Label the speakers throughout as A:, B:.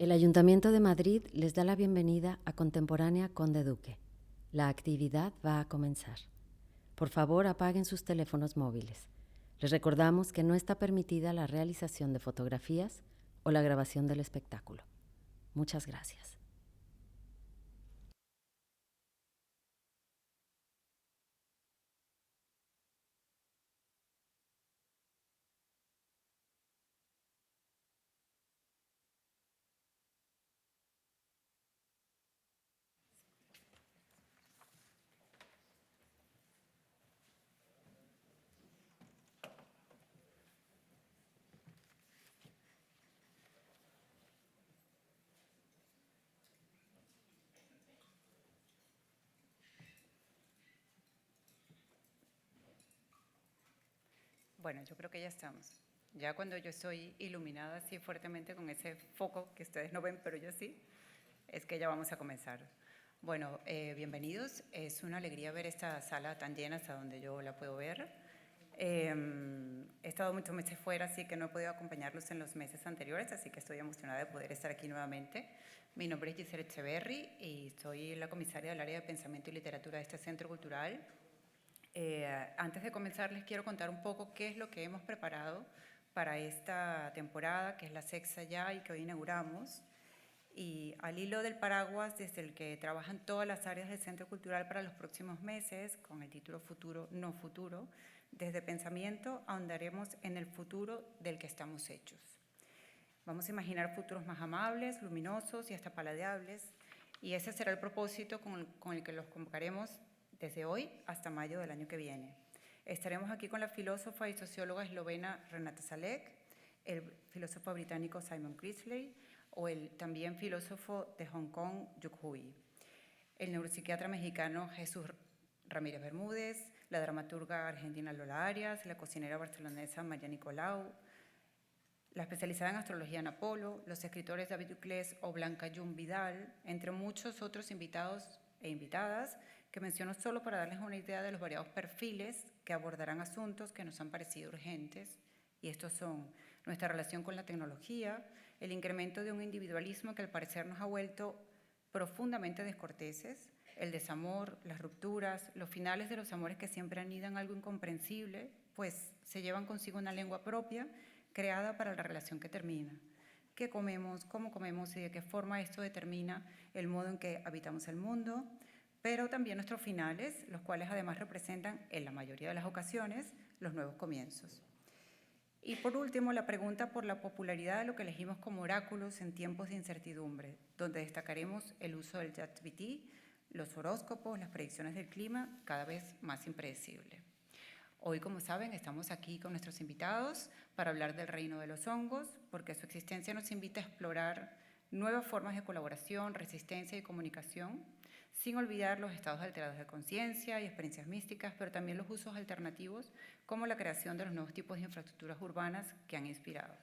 A: El Ayuntamiento de Madrid les da la bienvenida a Contemporánea Conde Duque. La actividad va a comenzar. Por favor, apaguen sus teléfonos móviles. Les recordamos que no está permitida la realización de fotografías o la grabación del espectáculo. Muchas gracias.
B: Bueno, yo creo que ya estamos. Ya cuando yo estoy iluminada así fuertemente con ese foco que ustedes no ven, pero yo sí, es que ya vamos a comenzar. Bueno, bienvenidos. Es una alegría ver esta sala tan llena hasta donde yo la puedo ver. He estado muchos meses fuera, así que no he podido acompañarlos en los meses anteriores, así que estoy emocionada de poder estar aquí nuevamente. Mi nombre es Giselle Echeverry y soy la comisaria del área de pensamiento y literatura de este centro cultural. Antes de comenzar les quiero contar un poco qué es lo que hemos preparado para esta temporada, que es la sexta ya y que hoy inauguramos. Y al hilo del paraguas desde el que trabajan todas las áreas del Centro Cultural para los próximos meses, con el título Futuro, no futuro, desde pensamiento ahondaremos en el futuro del que estamos hechos. Vamos a imaginar futuros más amables, luminosos y hasta paladeables, y ese será el propósito con el que los convocaremos desde hoy hasta mayo del año que viene. Estaremos aquí con la filósofa y socióloga eslovena Renata Salek, el filósofo británico Simon Chrisley o el también filósofo de Hong Kong, Yuk Hui, el neuropsiquiatra mexicano Jesús Ramírez Bermúdez, la dramaturga argentina Lola Arias, la cocinera barcelonesa María Nicolau, la especializada en astrología Ana Polo, los escritores David Duclés o Blanca Jun Vidal, entre muchos otros invitados e invitadas que menciono solo para darles una idea de los variados perfiles que abordarán asuntos que nos han parecido urgentes, y estos son nuestra relación con la tecnología, el incremento de un individualismo que al parecer nos ha vuelto profundamente descorteses, el desamor, las rupturas, los finales de los amores que siempre anidan algo incomprensible, pues se llevan consigo una lengua propia creada para la relación que termina. ¿Qué comemos? ¿Cómo comemos? Y de qué forma esto determina el modo en que habitamos el mundo, pero también nuestros finales, los cuales además representan, en la mayoría de las ocasiones, los nuevos comienzos. Y por último, la pregunta por la popularidad de lo que elegimos como oráculos en tiempos de incertidumbre, donde destacaremos el uso del ChatGPT, los horóscopos, las predicciones del clima, cada vez más impredecible. Hoy, como saben, estamos aquí con nuestros invitados para hablar del reino de los hongos, porque su existencia nos invita a explorar nuevas formas de colaboración, resistencia y comunicación, sin olvidar los estados alterados de conciencia y experiencias místicas, pero también los usos alternativos, como la creación de los nuevos tipos de infraestructuras urbanas que han inspirado.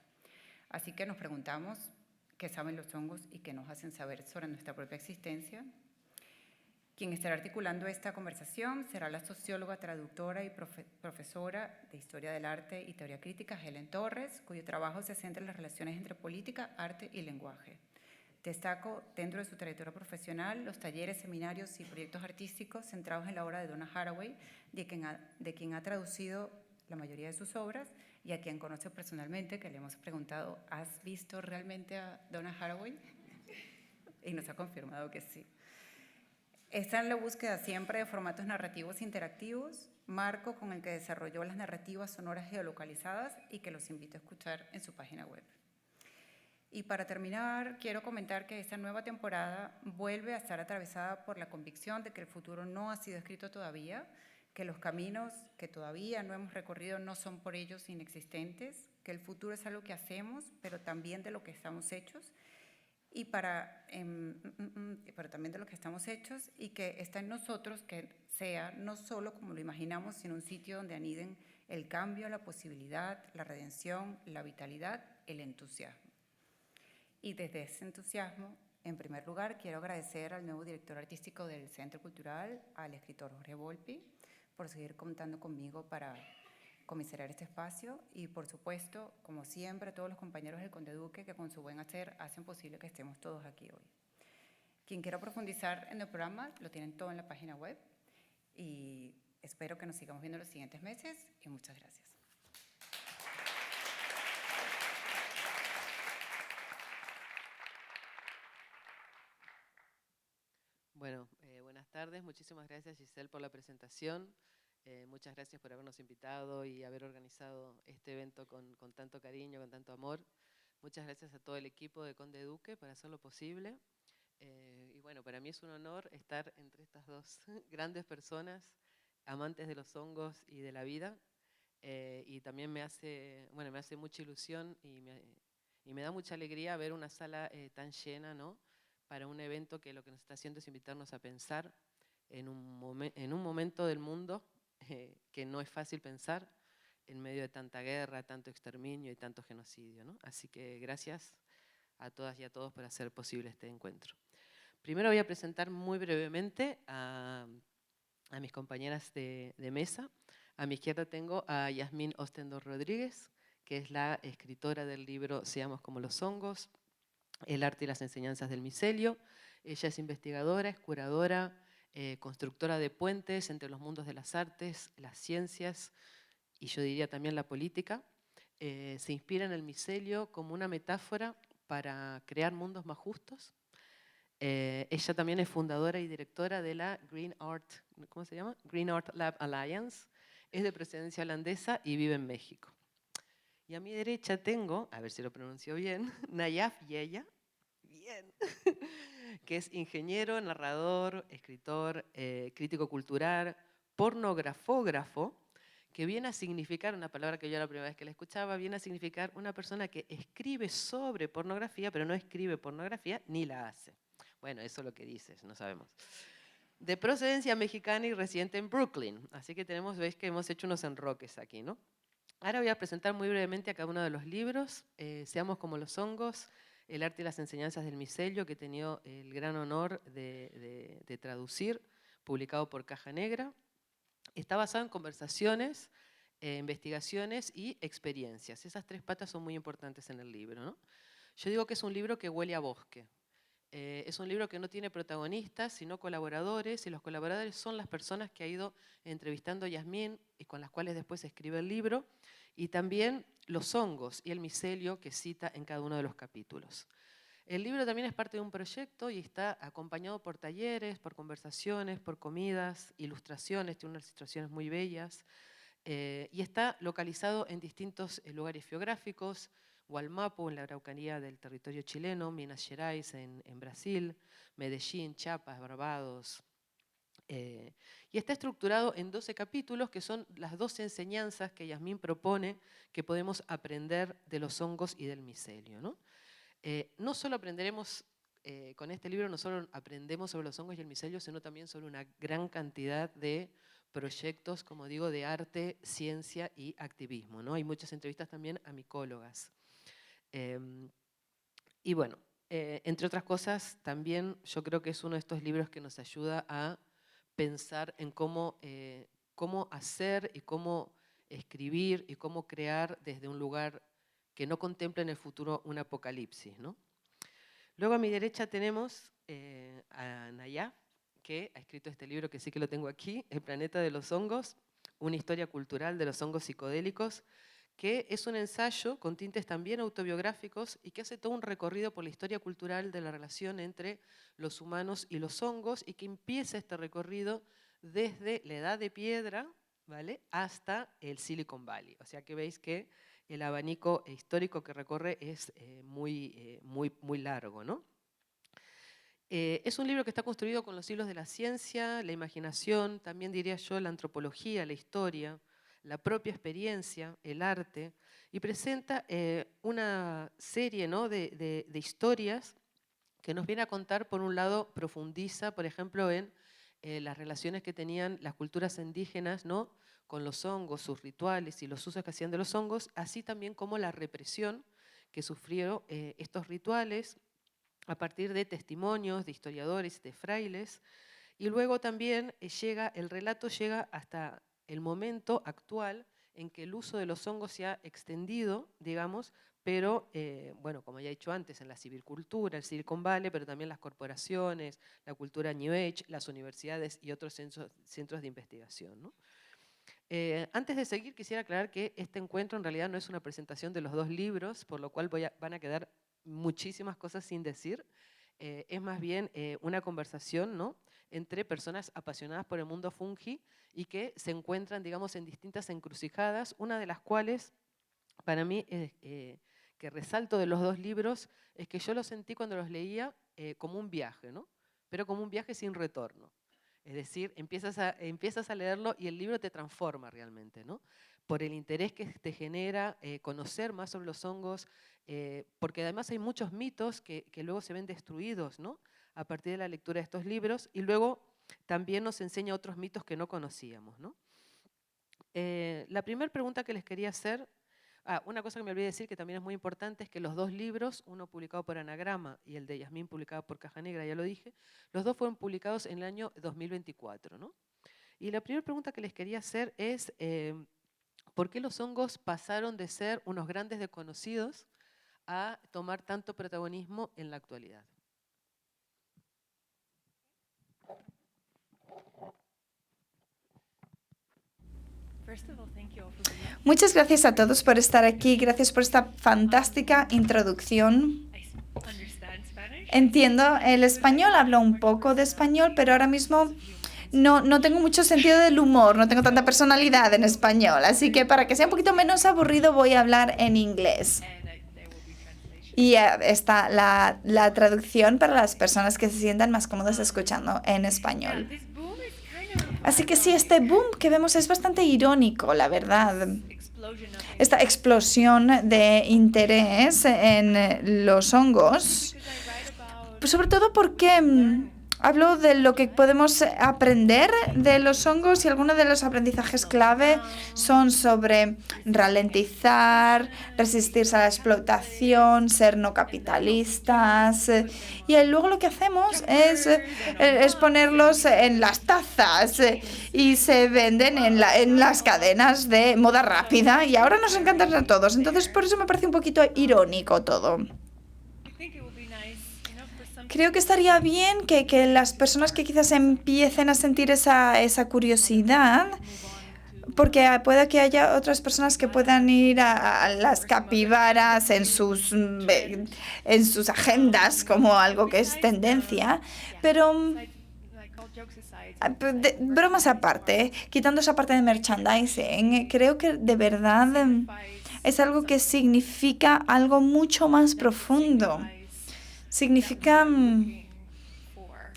B: Así que nos preguntamos qué saben los hongos y qué nos hacen saber sobre nuestra propia existencia. Quien estará articulando esta conversación será la socióloga, traductora y profesora de Historia del Arte y Teoría Crítica, Helen Torres, cuyo trabajo se centra en las relaciones entre política, arte y lenguaje. Destaco dentro de su trayectoria profesional los talleres, seminarios y proyectos artísticos centrados en la obra de Donna Haraway, de quien ha traducido la mayoría de sus obras y a quien conoce personalmente, que le hemos preguntado, ¿has visto realmente a Donna Haraway? Y nos ha confirmado que sí. Está en la búsqueda siempre de formatos narrativos interactivos, marco con el que desarrolló las narrativas sonoras geolocalizadas y que los invito a escuchar en su página web. Y para terminar, quiero comentar que esta nueva temporada vuelve a estar atravesada por la convicción de que el futuro no ha sido escrito todavía, que los caminos que todavía no hemos recorrido no son por ellos inexistentes, que el futuro es algo que hacemos, pero también de lo que estamos hechos, pero también de lo que estamos hechos, y que está en nosotros que sea no solo como lo imaginamos, sino un sitio donde aniden el cambio, la posibilidad, la redención, la vitalidad, el entusiasmo. Y desde ese entusiasmo, en primer lugar, quiero agradecer al nuevo director artístico del Centro Cultural, al escritor Jorge Volpi, por seguir contando conmigo para comisariar este espacio y, por supuesto, como siempre, a todos los compañeros del Conde Duque que con su buen hacer hacen posible que estemos todos aquí hoy. Quien quiera profundizar en el programa, lo tienen todo en la página web y espero que nos sigamos viendo los siguientes meses y muchas gracias.
C: Bueno, buenas tardes. Muchísimas gracias, Giselle, por la presentación. Muchas gracias por habernos invitado y haber organizado este evento con tanto cariño, con tanto amor. Muchas gracias a todo el equipo de Conde Duque por hacerlo posible. Y bueno, para mí es un honor estar entre estas dos grandes personas, amantes de los hongos y de la vida. Y también me hace mucha ilusión y me da mucha alegría ver una sala tan llena, ¿no?, para un evento que lo que nos está haciendo es invitarnos a pensar en un momento del mundo que no es fácil pensar en medio de tanta guerra, tanto exterminio y tanto genocidio, ¿no? Así que gracias a todas y a todos por hacer posible este encuentro. Primero voy a presentar muy brevemente a mis compañeras de mesa. A mi izquierda tengo a Yasmín Ostendor Rodríguez, que es la escritora del libro Seamos como los hongos, el arte y las enseñanzas del micelio. Ella es investigadora, es curadora, constructora de puentes entre los mundos de las artes, las ciencias y yo diría también la política. Se inspira en el micelio como una metáfora para crear mundos más justos. Ella también es fundadora y directora de la Green Art, ¿cómo se llama? Green Art Lab Alliance. Es de procedencia holandesa y vive en México. Y a mi derecha tengo, a ver si lo pronuncio bien, Nayaf Yeya, bien, que es ingeniero, narrador, escritor, crítico cultural, pornografógrafo, que viene a significar, una palabra que yo la primera vez que la escuchaba, viene a significar una persona que escribe sobre pornografía, pero no escribe pornografía ni la hace. Bueno, eso es lo que dices, no sabemos. De procedencia mexicana y residente en Brooklyn. Así que veis que hemos hecho unos enroques aquí, ¿no? Ahora voy a presentar muy brevemente a cada uno de los libros. Seamos como los hongos, el arte y las enseñanzas del micelio, que he tenido el gran honor de traducir, publicado por Caja Negra. Está basado en conversaciones, investigaciones y experiencias. Esas tres patas son muy importantes en el libro, ¿no? Yo digo que es un libro que huele a bosque. Es un libro que no tiene protagonistas, sino colaboradores, y los colaboradores son las personas que ha ido entrevistando Yasmín y con las cuales después escribe el libro, y también los hongos y el micelio que cita en cada uno de los capítulos. El libro también es parte de un proyecto y está acompañado por talleres, por conversaciones, por comidas, ilustraciones, tiene unas ilustraciones muy bellas, y está localizado en distintos lugares geográficos: Wallmapu, en la Araucanía del territorio chileno; Minas Gerais, en Brasil; Medellín, Chiapas, Barbados. Y está estructurado en 12 capítulos, que son las 12 enseñanzas que Yasmín propone que podemos aprender de los hongos y del micelio, ¿no? No solo aprenderemos con este libro, no solo aprendemos sobre los hongos y el micelio, sino también sobre una gran cantidad de proyectos, como digo, de arte, ciencia y activismo, ¿no? Hay muchas entrevistas también a micólogas. Y bueno, entre otras cosas, también yo creo que es uno de estos libros que nos ayuda a pensar en cómo hacer y cómo escribir y cómo crear desde un lugar que no contemple en el futuro un apocalipsis, ¿no? Luego a mi derecha tenemos a Nayaf, que ha escrito este libro que sí que lo tengo aquí, El planeta de los hongos, una historia cultural de los hongos psicodélicos, que es un ensayo con tintes también autobiográficos y que hace todo un recorrido por la historia cultural de la relación entre los humanos y los hongos, y que empieza este recorrido desde la Edad de Piedra, ¿vale?, hasta el Silicon Valley. O sea que veis que el abanico histórico que recorre es muy largo, ¿no? Es un libro que está construido con los hilos de la ciencia, la imaginación, también diría yo la antropología, la historia, la propia experiencia, el arte, y presenta una serie, ¿no?, de historias que nos viene a contar. Por un lado, profundiza, por ejemplo, en las relaciones que tenían las culturas indígenas, ¿no?, con los hongos, sus rituales y los usos que hacían de los hongos, así también como la represión que sufrieron estos rituales a partir de testimonios de historiadores, de frailes. Y luego también el relato llega hasta el momento actual en que el uso de los hongos se ha extendido, digamos, pero, bueno, como ya he dicho antes, en la civilcultura, el Silicon Valley, pero también las corporaciones, la cultura New Age, las universidades y otros centros de investigación, ¿no? Antes de seguir, quisiera aclarar que este encuentro en realidad no es una presentación de los dos libros, por lo cual van a quedar muchísimas cosas sin decir. Es más bien una conversación, ¿no?, entre personas apasionadas por el mundo fungi y que se encuentran, digamos, en distintas encrucijadas, una de las cuales, para mí, que resalto de los dos libros, es que yo los sentí cuando los leía como un viaje, ¿no?, pero como un viaje sin retorno. Es decir, empiezas a leerlo y el libro te transforma realmente, ¿no?, por el interés que te genera conocer más sobre los hongos, porque además hay muchos mitos que luego se ven destruidos, ¿no?, a partir de la lectura de estos libros, y luego también nos enseña otros mitos que no conocíamos, ¿no? La primera pregunta que les quería hacer, una cosa que me olvidé decir que también es muy importante, es que los dos libros, uno publicado por Anagrama y el de Yasmín publicado por Caja Negra, ya lo dije, los dos fueron publicados en el año 2024, ¿no? Y la primera pregunta que les quería hacer es, ¿por qué los hongos pasaron de ser unos grandes desconocidos a tomar tanto protagonismo en la actualidad?
D: Muchas gracias a todos por estar aquí, gracias por esta fantástica introducción. Entiendo el español, hablo un poco de español, pero ahora mismo no tengo mucho sentido del humor, no tengo tanta personalidad en español, así que para que sea un poquito menos aburrido voy a hablar en inglés. Y está la traducción para las personas que se sientan más cómodas escuchando en español. Así que sí, este boom que vemos es bastante irónico, la verdad. Esta explosión de interés en los hongos, pues sobre todo porque hablo de lo que podemos aprender de los hongos y algunos de los aprendizajes clave son sobre ralentizar, resistirse a la explotación, ser no capitalistas. Y luego lo que hacemos es ponerlos en las tazas y se venden en las cadenas de moda rápida y ahora nos encantan a todos. Entonces por eso me parece un poquito irónico todo. Creo que estaría bien que las personas que quizás empiecen a sentir esa curiosidad, porque puede que haya otras personas que puedan ir a las capibaras en sus agendas como algo que es tendencia, pero bromas aparte, quitando esa parte de merchandising, creo que de verdad es algo que significa algo mucho más profundo. Significa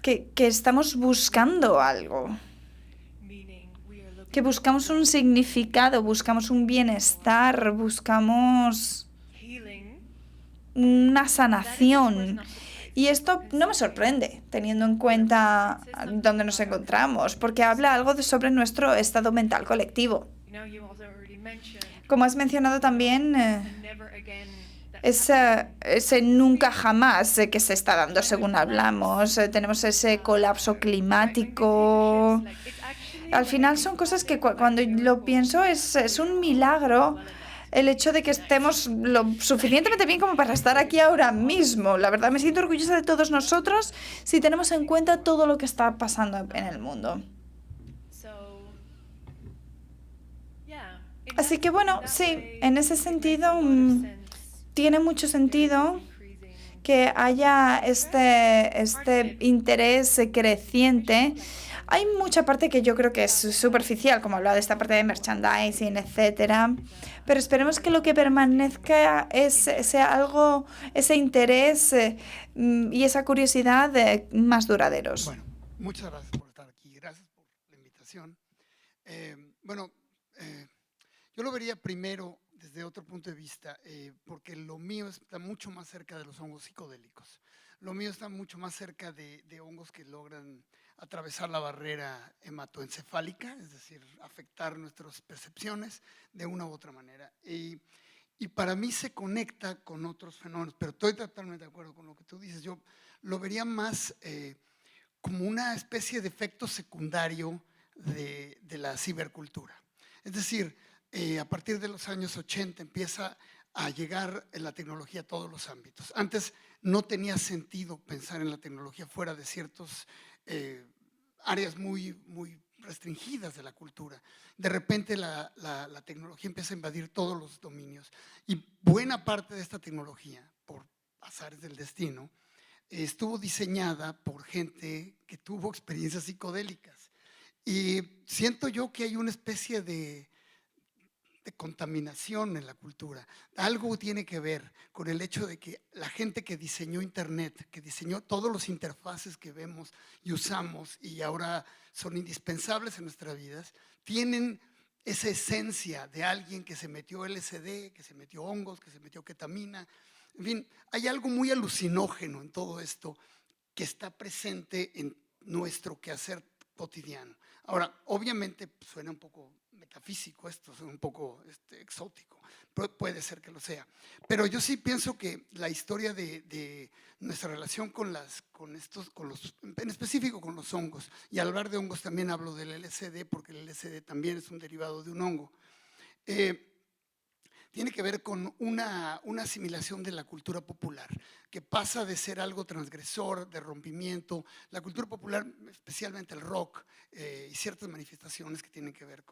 D: que estamos buscando algo, que buscamos un significado, buscamos un bienestar, buscamos una sanación. Y esto no me sorprende, teniendo en cuenta dónde nos encontramos, porque habla algo sobre nuestro estado mental colectivo. Como has mencionado también, ese nunca jamás que se está dando según hablamos. Tenemos ese colapso climático. Al final son cosas que cuando lo pienso es un milagro el hecho de que estemos lo suficientemente bien como para estar aquí ahora mismo. La verdad me siento orgullosa de todos nosotros si tenemos en cuenta todo lo que está pasando en el mundo. Así que bueno, sí, en ese sentido tiene mucho sentido que haya este interés creciente. Hay mucha parte que yo creo que es superficial, como hablaba de esta parte de merchandising, etcétera. Pero esperemos que lo que permanezca sea algo, ese interés y esa curiosidad más duraderos.
E: Bueno, muchas gracias por estar aquí. Gracias por la invitación. Yo lo vería primero desde otro punto de vista, porque lo mío está mucho más cerca de los hongos psicodélicos. Lo mío está mucho más cerca de hongos que logran atravesar la barrera hematoencefálica, es decir, afectar nuestras percepciones de una u otra manera. Y para mí se conecta con otros fenómenos, pero estoy totalmente de acuerdo con lo que tú dices. Yo lo vería más como una especie de efecto secundario de la cibercultura. Es decir, a partir de los años 80 empieza a llegar la tecnología a todos los ámbitos. Antes no tenía sentido pensar en la tecnología fuera de ciertas áreas muy restringidas de la cultura. De repente la tecnología empieza a invadir todos los dominios y buena parte de esta tecnología, por azares del destino, estuvo diseñada por gente que tuvo experiencias psicodélicas. Y siento yo que hay una especie de contaminación en la cultura. Algo tiene que ver con el hecho de que la gente que diseñó Internet, que diseñó todos los interfaces que vemos y usamos y ahora son indispensables en nuestras vidas, tienen esa esencia de alguien que se metió LSD, que se metió hongos, que se metió ketamina. En fin, hay algo muy alucinógeno en todo esto que está presente en nuestro quehacer cotidiano. Ahora, obviamente suena un poco metafísico esto, suena un poco exótico, puede ser que lo sea, pero yo sí pienso que la historia de nuestra relación con en específico con los hongos, y al hablar de hongos también hablo del LSD, porque el LSD también es un derivado de un hongo, tiene que ver con una asimilación de la cultura popular, que pasa de ser algo transgresor, de rompimiento. La cultura popular, especialmente el rock y ciertas manifestaciones que tienen que ver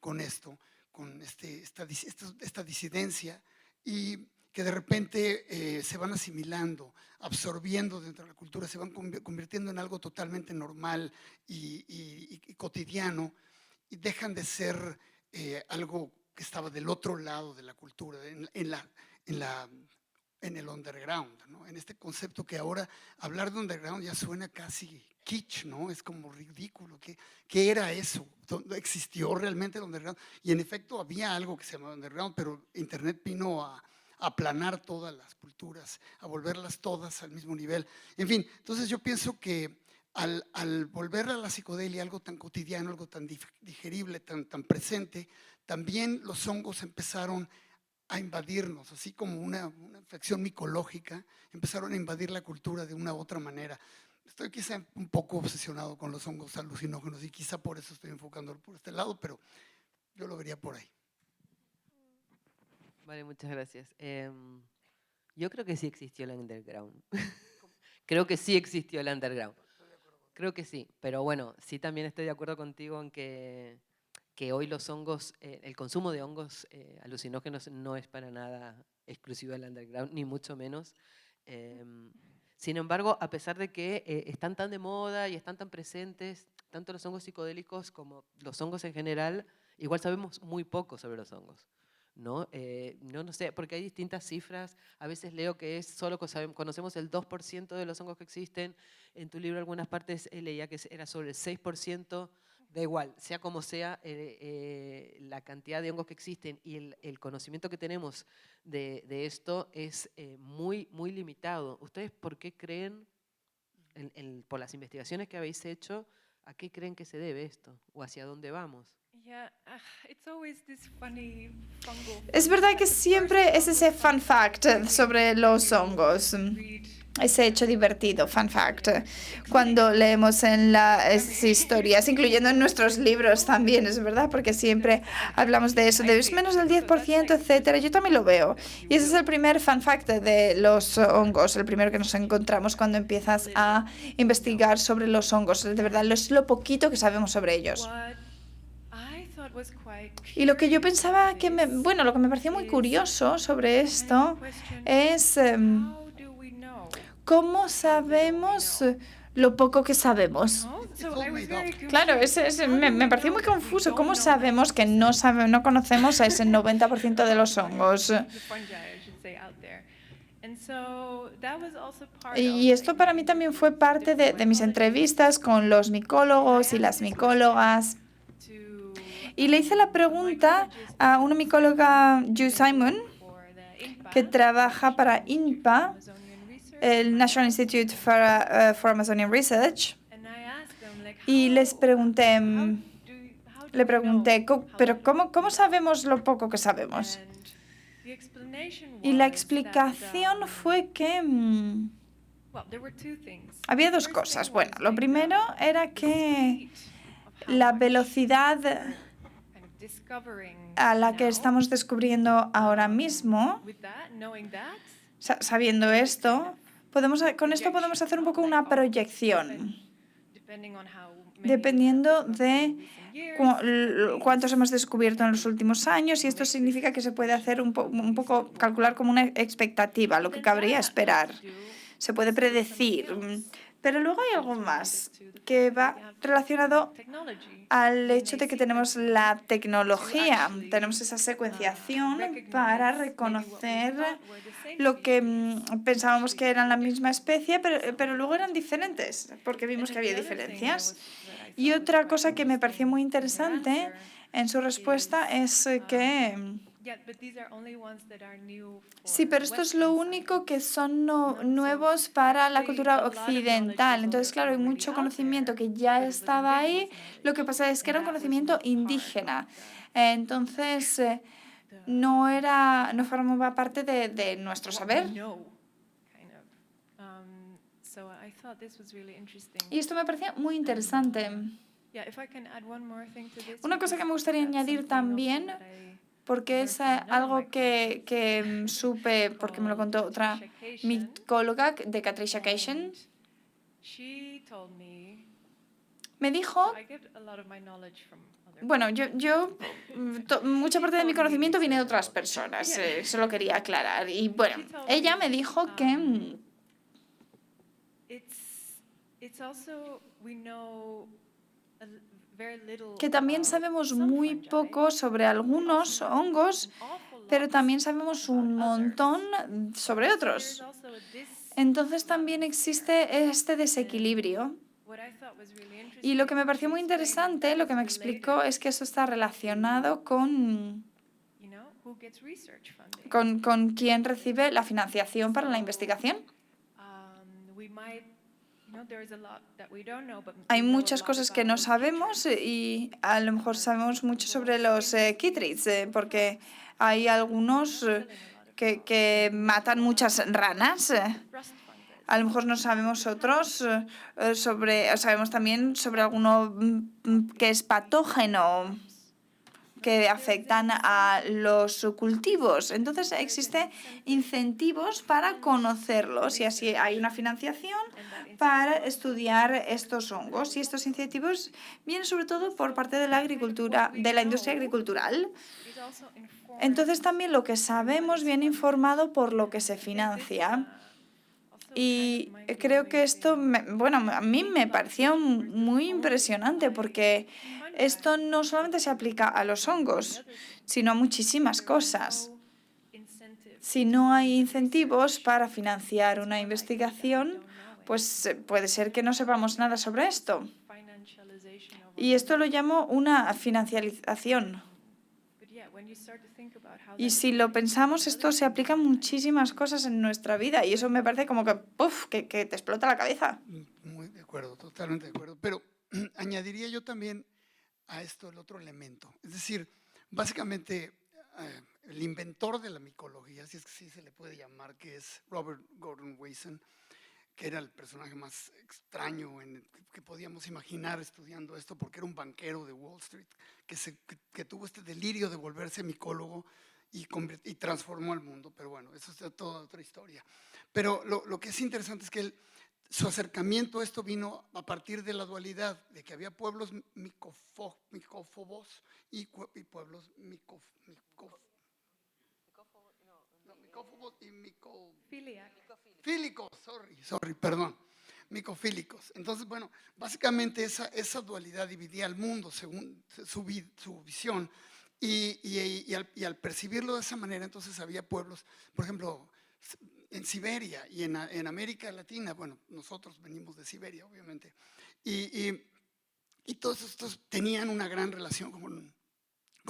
E: con esto, con esta disidencia, y que de repente se van asimilando, absorbiendo dentro de la cultura, se van convirtiendo en algo totalmente normal y cotidiano, y dejan de ser algo que estaba del otro lado de la cultura, en el underground, ¿no? En este concepto que ahora hablar de underground ya suena casi kitsch, ¿no? Es como ridículo. ¿Qué era eso? ¿Existió realmente el underground? Y en efecto había algo que se llamaba underground, pero Internet vino a aplanar todas las culturas, a volverlas todas al mismo nivel. En fin, entonces yo pienso que al volver a la psicodelia algo tan cotidiano, algo tan digerible, tan presente, también los hongos empezaron a invadirnos, así como una infección micológica, empezaron a invadir la cultura de una u otra manera. Estoy quizá un poco obsesionado con los hongos alucinógenos y quizá por eso estoy enfocándolo por este lado, pero yo lo vería por ahí.
C: Vale, muchas gracias. Yo creo que sí existió el underground. Creo que sí existió el underground. Creo que sí, pero bueno, sí también estoy de acuerdo contigo en que hoy los hongos, el consumo de hongos alucinógenos no es para nada exclusivo del underground, ni mucho menos. Sin embargo, a pesar de que están tan de moda y están tan presentes, tanto los hongos psicodélicos como los hongos en general, igual sabemos muy poco sobre los hongos. ¿No? No sé, porque hay distintas cifras. A veces leo que solo conocemos el 2% de los hongos que existen. En tu libro, algunas partes leía que era sobre el 6%. Da igual, sea como sea, la cantidad de hongos que existen y el conocimiento que tenemos de esto es muy limitado. ¿Ustedes por qué creen, por las investigaciones que habéis hecho, a qué creen que se debe esto o hacia dónde vamos?
D: Es verdad que siempre es ese fun fact sobre los hongos, ese hecho divertido, fun fact, cuando leemos en las historias, incluyendo en nuestros libros también, es verdad, porque siempre hablamos de eso, de menos del 10%, etcétera. Yo también lo veo. Y ese es el primer fun fact de los hongos, el primero que nos encontramos cuando empiezas a investigar sobre los hongos. De verdad, es lo poquito que sabemos sobre ellos. Y lo que yo pensaba lo que me pareció muy curioso sobre esto es cómo sabemos lo poco que sabemos. Claro, me pareció muy confuso. ¿Cómo sabemos que no conocemos a ese 90% de los hongos? Y esto para mí también fue parte de mis entrevistas con los micólogos y las micólogas. Y le hice la pregunta a una micóloga, Ju Simon, que trabaja para INPA, el National Institute for Amazonian Research, y le pregunté, pero ¿cómo sabemos lo poco que sabemos? Y la explicación fue que había dos cosas. Bueno, lo primero era que la velocidad a la que estamos descubriendo ahora mismo, sabiendo esto, con esto podemos hacer un poco una proyección, dependiendo de cuántos hemos descubierto en los últimos años, y esto significa que se puede hacer un poco, calcular como una expectativa, lo que cabría esperar. Se puede predecir. Pero luego hay algo más que va relacionado al hecho de que tenemos la tecnología, tenemos esa secuenciación para reconocer lo que pensábamos que eran la misma especie, pero luego eran diferentes, porque vimos que había diferencias. Y otra cosa que me pareció muy interesante en su respuesta es que sí, pero esto es lo único que son nuevos para la cultura occidental. Entonces, claro, hay mucho conocimiento que ya estaba ahí. Lo que pasa es que era un conocimiento indígena. Entonces, no formaba parte de nuestro saber. Y esto me parecía muy interesante. Una cosa que me gustaría añadir también, porque es algo que supe, porque me lo contó otra micóloga de Katricia Cation. Me dijo, bueno, mucha parte de mi conocimiento viene de otras personas, eso lo quería aclarar. Y bueno, ella me dijo que también sabemos muy poco sobre algunos hongos, pero también sabemos un montón sobre otros. Entonces también existe este desequilibrio. Y lo que me pareció muy interesante, lo que me explicó, es que eso está relacionado con quién recibe la financiación para la investigación. Hay muchas cosas que no sabemos y a lo mejor sabemos mucho sobre los chytrids, porque hay algunos que matan muchas ranas. A lo mejor no sabemos otros sabemos también sobre alguno que es patógeno, que afectan a los cultivos. Entonces existen incentivos para conocerlos y así hay una financiación para estudiar estos hongos. Y estos incentivos vienen sobre todo por parte de la agricultura, de la industria agricultural. Entonces también lo que sabemos viene informado por lo que se financia. Y creo que esto, a mí me pareció muy impresionante, porque esto no solamente se aplica a los hongos, sino a muchísimas cosas. Si no hay incentivos para financiar una investigación, pues puede ser que no sepamos nada sobre esto. Y esto lo llamo una financialización. Y si lo pensamos, esto se aplica a muchísimas cosas en nuestra vida y eso me parece como que, que te explota la cabeza.
E: Muy de acuerdo, totalmente de acuerdo. Pero añadiría yo también a esto el otro elemento. Es decir, básicamente el inventor de la micología, si es que sí se le puede llamar, que es Robert Gordon Wasson, que era el personaje más extraño que podíamos imaginar estudiando esto, porque era un banquero de Wall Street que tuvo este delirio de volverse micólogo y transformó al mundo. Pero bueno, eso es toda otra historia. Pero lo que es interesante es que su acercamiento a esto vino a partir de la dualidad, de que había pueblos micófobos y pueblos micófobos y micofílicos, perdón, micofílicos. Entonces, bueno, básicamente esa dualidad dividía al mundo según su visión y al percibirlo de esa manera, entonces había pueblos, por ejemplo, en Siberia y en América Latina, bueno, nosotros venimos de Siberia, obviamente, y todos estos tenían una gran relación con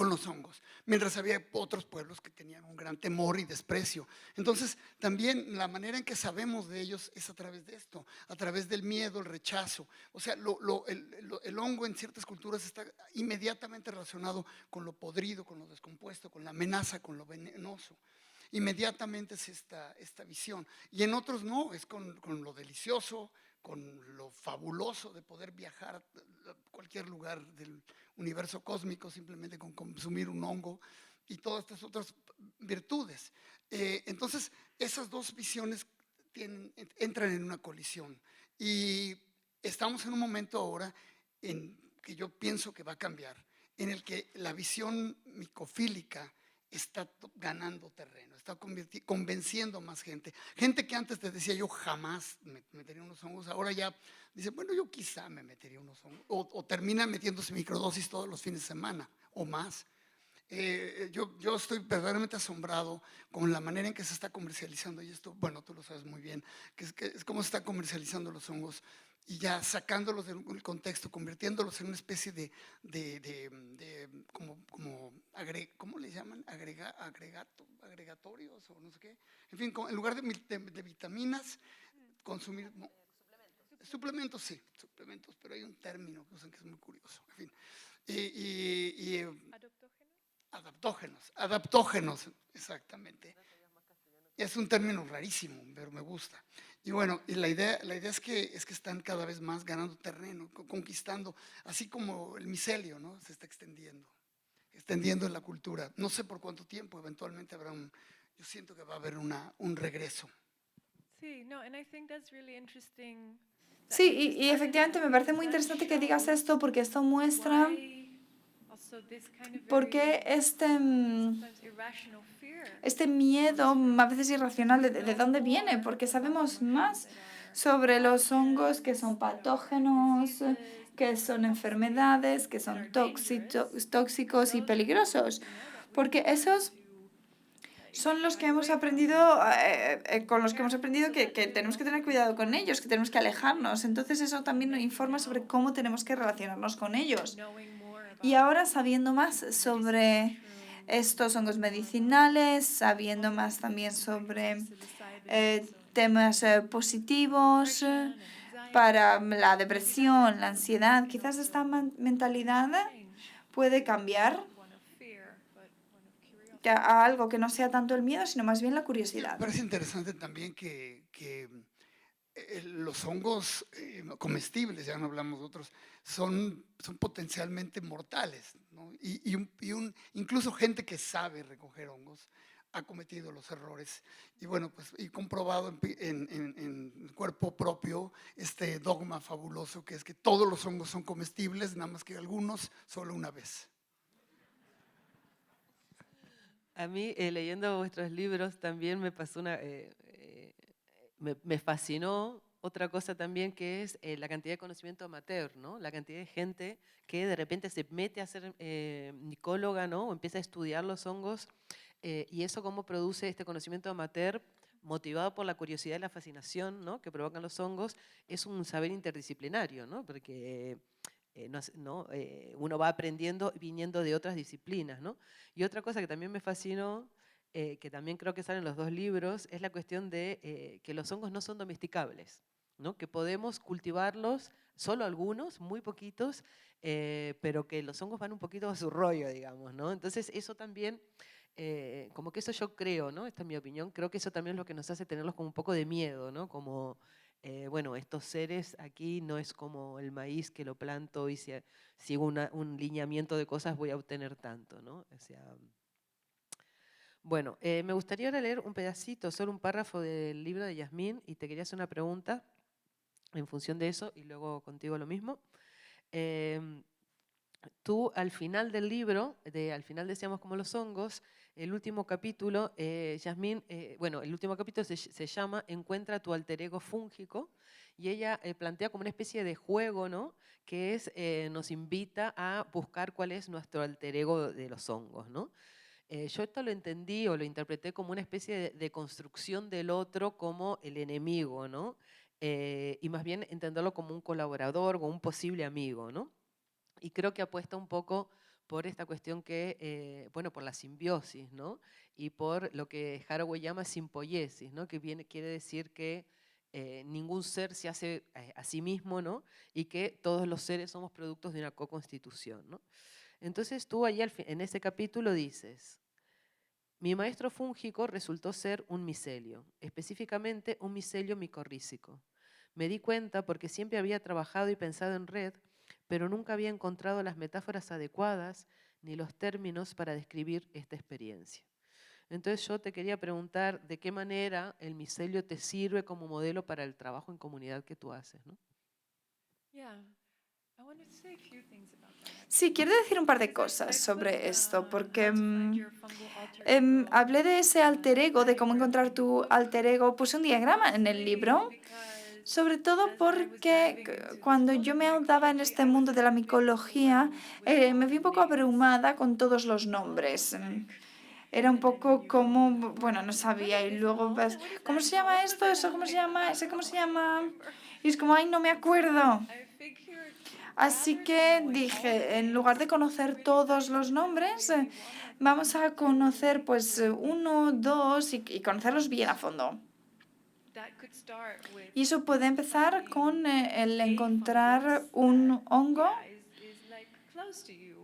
E: los hongos, mientras había otros pueblos que tenían un gran temor y desprecio. Entonces, también la manera en que sabemos de ellos es a través de esto, a través del miedo, el rechazo. O sea, el hongo en ciertas culturas está inmediatamente relacionado con lo podrido, con lo descompuesto, con la amenaza, con lo venenoso. Inmediatamente es esta visión. Y en otros no, es con lo delicioso, con lo fabuloso de poder viajar a cualquier lugar del universo cósmico simplemente con consumir un hongo y todas estas otras virtudes. Entonces, esas dos visiones entran en una colisión y estamos en un momento ahora en que yo pienso que va a cambiar, en el que la visión micofílica está ganando terreno, está convenciendo más gente. Gente que antes te decía yo jamás me metería unos hongos, ahora ya dice, bueno, yo quizá me metería unos hongos, o termina metiéndose microdosis todos los fines de semana o más. Yo estoy verdaderamente asombrado con la manera en que se está comercializando, y esto, bueno, tú lo sabes muy bien, que es cómo se está comercializando los hongos y ya sacándolos del contexto, convirtiéndolos en una especie ¿cómo le llaman? Agregatorios o no sé qué. En fin, en lugar de vitaminas, consumir suplementos, sí, suplementos, pero hay un término que usan que es muy curioso. En fin, adaptógenos, exactamente. Es un término rarísimo, pero me gusta. Y bueno, y la idea es que están cada vez más ganando terreno, conquistando, así como el micelio, ¿no? Se está extendiendo en la cultura. No sé por cuánto tiempo, eventualmente habrá yo siento que va a haber un regreso.
F: Sí, no, and I think that's really interesting.
D: Sí, y efectivamente me parece muy interesante que digas esto porque esto muestra por qué este miedo a veces irracional, ¿de dónde viene? Porque sabemos más sobre los hongos que son patógenos, que son enfermedades, que son tóxicos y peligrosos. Porque esos son los que hemos aprendido, con los que hemos aprendido que tenemos que tener cuidado con ellos, que tenemos que alejarnos. Entonces eso también nos informa sobre cómo tenemos que relacionarnos con ellos. Y ahora sabiendo más sobre estos hongos medicinales, sabiendo más también sobre temas positivos para la depresión, la ansiedad, quizás esta mentalidad puede cambiar a algo que no sea tanto el miedo, sino más bien la curiosidad.
E: Me parece interesante también que los hongos comestibles, ya no hablamos de otros, son potencialmente mortales, ¿no? Incluso gente que sabe recoger hongos ha cometido los errores. Y bueno, pues y comprobado en cuerpo propio este dogma fabuloso que es que todos los hongos son comestibles, nada más que algunos solo una vez.
C: A mí, leyendo vuestros libros, también me pasó me fascinó otra cosa también, que es la cantidad de conocimiento amateur, ¿no? La cantidad de gente que de repente se mete a ser micóloga, ¿no? O empieza a estudiar los hongos, y eso cómo produce este conocimiento amateur motivado por la curiosidad y la fascinación, ¿no? Que provocan los hongos, es un saber interdisciplinario, ¿no? Porque uno va aprendiendo viniendo de otras disciplinas, ¿no? Y otra cosa que también me fascinó, que también creo que sale en los dos libros, es la cuestión de que los hongos no son domesticables, ¿no? Que podemos cultivarlos, solo algunos, muy poquitos, pero que los hongos van un poquito a su rollo, digamos, ¿no? Entonces eso también, como que eso yo creo, ¿no? Esta es mi opinión, creo que eso también es lo que nos hace tenerlos como un poco de miedo, ¿no? Como bueno, estos seres aquí no es como el maíz que lo planto y si sigo un lineamiento de cosas voy a obtener tanto, ¿no? O sea, bueno, me gustaría ahora leer un pedacito, solo un párrafo del libro de Yasmín, y te quería hacer una pregunta en función de eso y luego contigo lo mismo. Tú al final del libro, al final decíamos como los hongos, el último capítulo, Yasmín, bueno, el último capítulo se llama Encuentra tu alter ego fúngico, y ella plantea como una especie de juego, ¿no? Que nos invita a buscar cuál es nuestro alter ego de los hongos, ¿no? Yo esto lo entendí o lo interpreté como una especie de construcción del otro como el enemigo, ¿no? Y más bien entenderlo como un colaborador o un posible amigo, ¿no? Y creo que apuesta un poco por esta cuestión que, bueno, por la simbiosis, ¿no? Y por lo que Haraway llama simpoiesis, ¿no? Que quiere decir que ningún ser se hace a sí mismo, ¿no? Y que todos los seres somos productos de una co-constitución, ¿no? Entonces tú ahí en ese capítulo dices, mi maestro fúngico resultó ser un micelio, específicamente un micelio micorrícico. Me di cuenta porque siempre había trabajado y pensado en red, pero nunca había encontrado las metáforas adecuadas ni los términos para describir esta experiencia. Entonces yo te quería preguntar de qué manera el micelio te sirve como modelo para el trabajo en comunidad que tú haces, ¿no?
F: Yeah. I wanted to say a few things about that.
D: Sí, quiero decir un par de cosas sobre esto, porque hablé de ese alter ego, de cómo encontrar tu alter ego. Puse un diagrama en el libro, sobre todo porque cuando yo me ahondaba en este mundo de la micología, me vi un poco abrumada con todos los nombres. Era un poco como, bueno, no sabía, y luego ves, ¿cómo se llama esto? ¿Eso cómo se llama? ¿Ese cómo se llama? Y es como, ay, no me acuerdo. Así que dije, en lugar de conocer todos los nombres, vamos a conocer pues uno, dos y conocerlos bien a fondo. Y eso puede empezar con el encontrar un hongo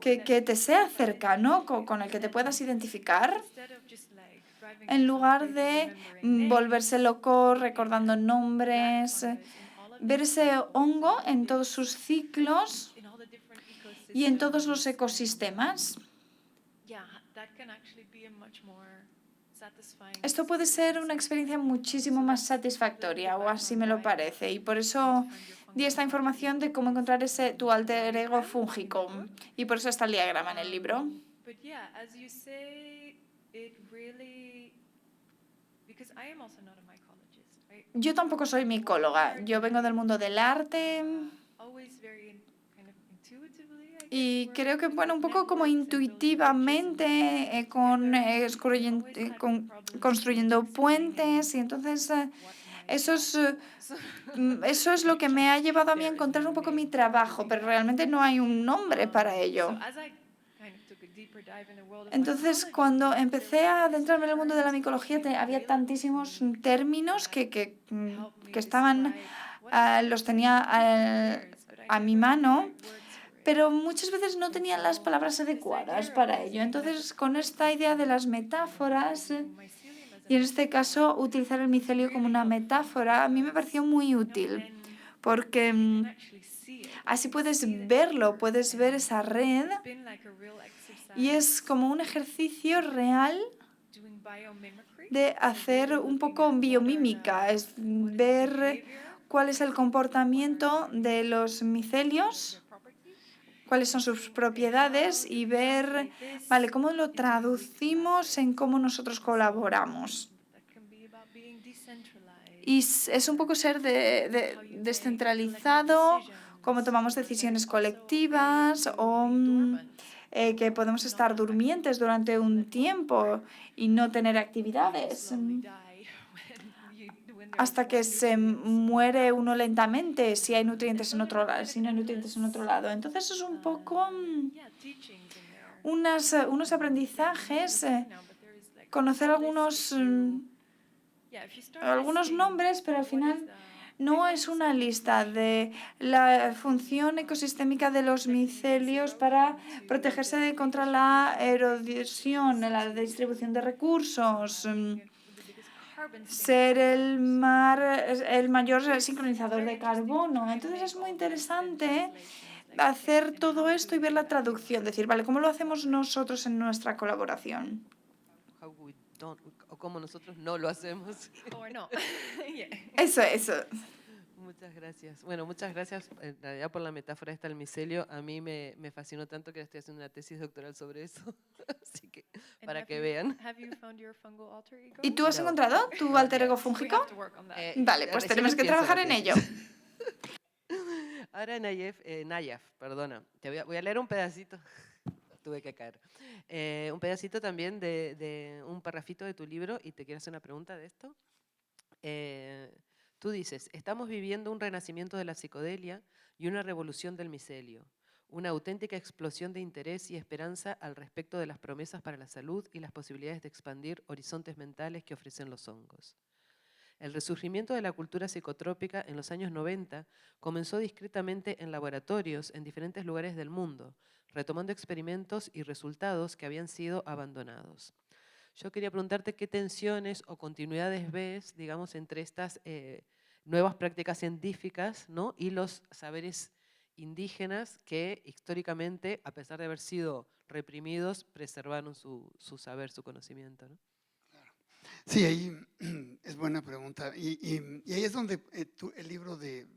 D: que te sea cercano, con el que te puedas identificar, en lugar de volverse loco recordando nombres, ver ese hongo en todos sus ciclos y en todos los ecosistemas. Esto puede ser una experiencia muchísimo más satisfactoria, o así me lo parece, y por eso di esta información de cómo encontrar tu alter ego fúngico, y por eso está el diagrama en el libro. Yo tampoco soy micóloga, yo vengo del mundo del arte y creo que, bueno, un poco como intuitivamente construyendo puentes y entonces eso es lo que me ha llevado a mí a encontrar un poco mi trabajo, pero realmente no hay un nombre para ello. Entonces, cuando empecé a adentrarme en el mundo de la micología, había tantísimos términos que estaban, los tenía a mi mano, pero muchas veces no tenían las palabras adecuadas para ello. Entonces, con esta idea de las metáforas, y en este caso utilizar el micelio como una metáfora, a mí me pareció muy útil, porque así puedes verlo, puedes ver esa red, y es como un ejercicio real de hacer un poco biomímica, es ver cuál es el comportamiento de los micelios, cuáles son sus propiedades y ver, vale, cómo lo traducimos en cómo nosotros colaboramos. Y es un poco ser descentralizado, cómo tomamos decisiones colectivas o que podemos estar durmientes durante un tiempo y no tener actividades hasta que se muere uno lentamente si hay nutrientes en otro lado, si no hay nutrientes en otro lado. Entonces es un poco unos aprendizajes, conocer algunos nombres, pero al final no es una lista de la función ecosistémica de los micelios para protegerse contra la erosión, la distribución de recursos, ser el mayor sincronizador de carbono. Entonces es muy interesante hacer todo esto y ver la traducción, decir, vale, ¿cómo lo hacemos nosotros en nuestra colaboración?
C: O cómo nosotros no lo hacemos.
D: Eso.
C: Muchas gracias. Bueno, muchas gracias en realidad por la metáfora esta del micelio. A mí me fascinó tanto que estoy haciendo una tesis doctoral sobre eso. Así que para que vean.
D: ¿Y tú has encontrado tu alter ego fúngico? Vale, pues tenemos que trabajar en ello.
C: Ahora Nayef, perdona. Voy a leer un pedacito. Tuve que caer. Un pedacito también de un parrafito de tu libro y te quiero hacer una pregunta de esto. Tú dices, estamos viviendo un renacimiento de la psicodelia y una revolución del micelio, una auténtica explosión de interés y esperanza al respecto de las promesas para la salud y las posibilidades de expandir horizontes mentales que ofrecen los hongos. El resurgimiento de la cultura psicotrópica en los años 90 comenzó discretamente en laboratorios en diferentes lugares del mundo, retomando experimentos y resultados que habían sido abandonados. Yo quería preguntarte qué tensiones o continuidades ves, digamos, entre estas nuevas prácticas científicas, ¿no? Y los saberes indígenas que históricamente, a pesar de haber sido reprimidos, preservaron su saber, su conocimiento, ¿no?
E: Sí, ahí es buena pregunta. Y ahí es donde el libro de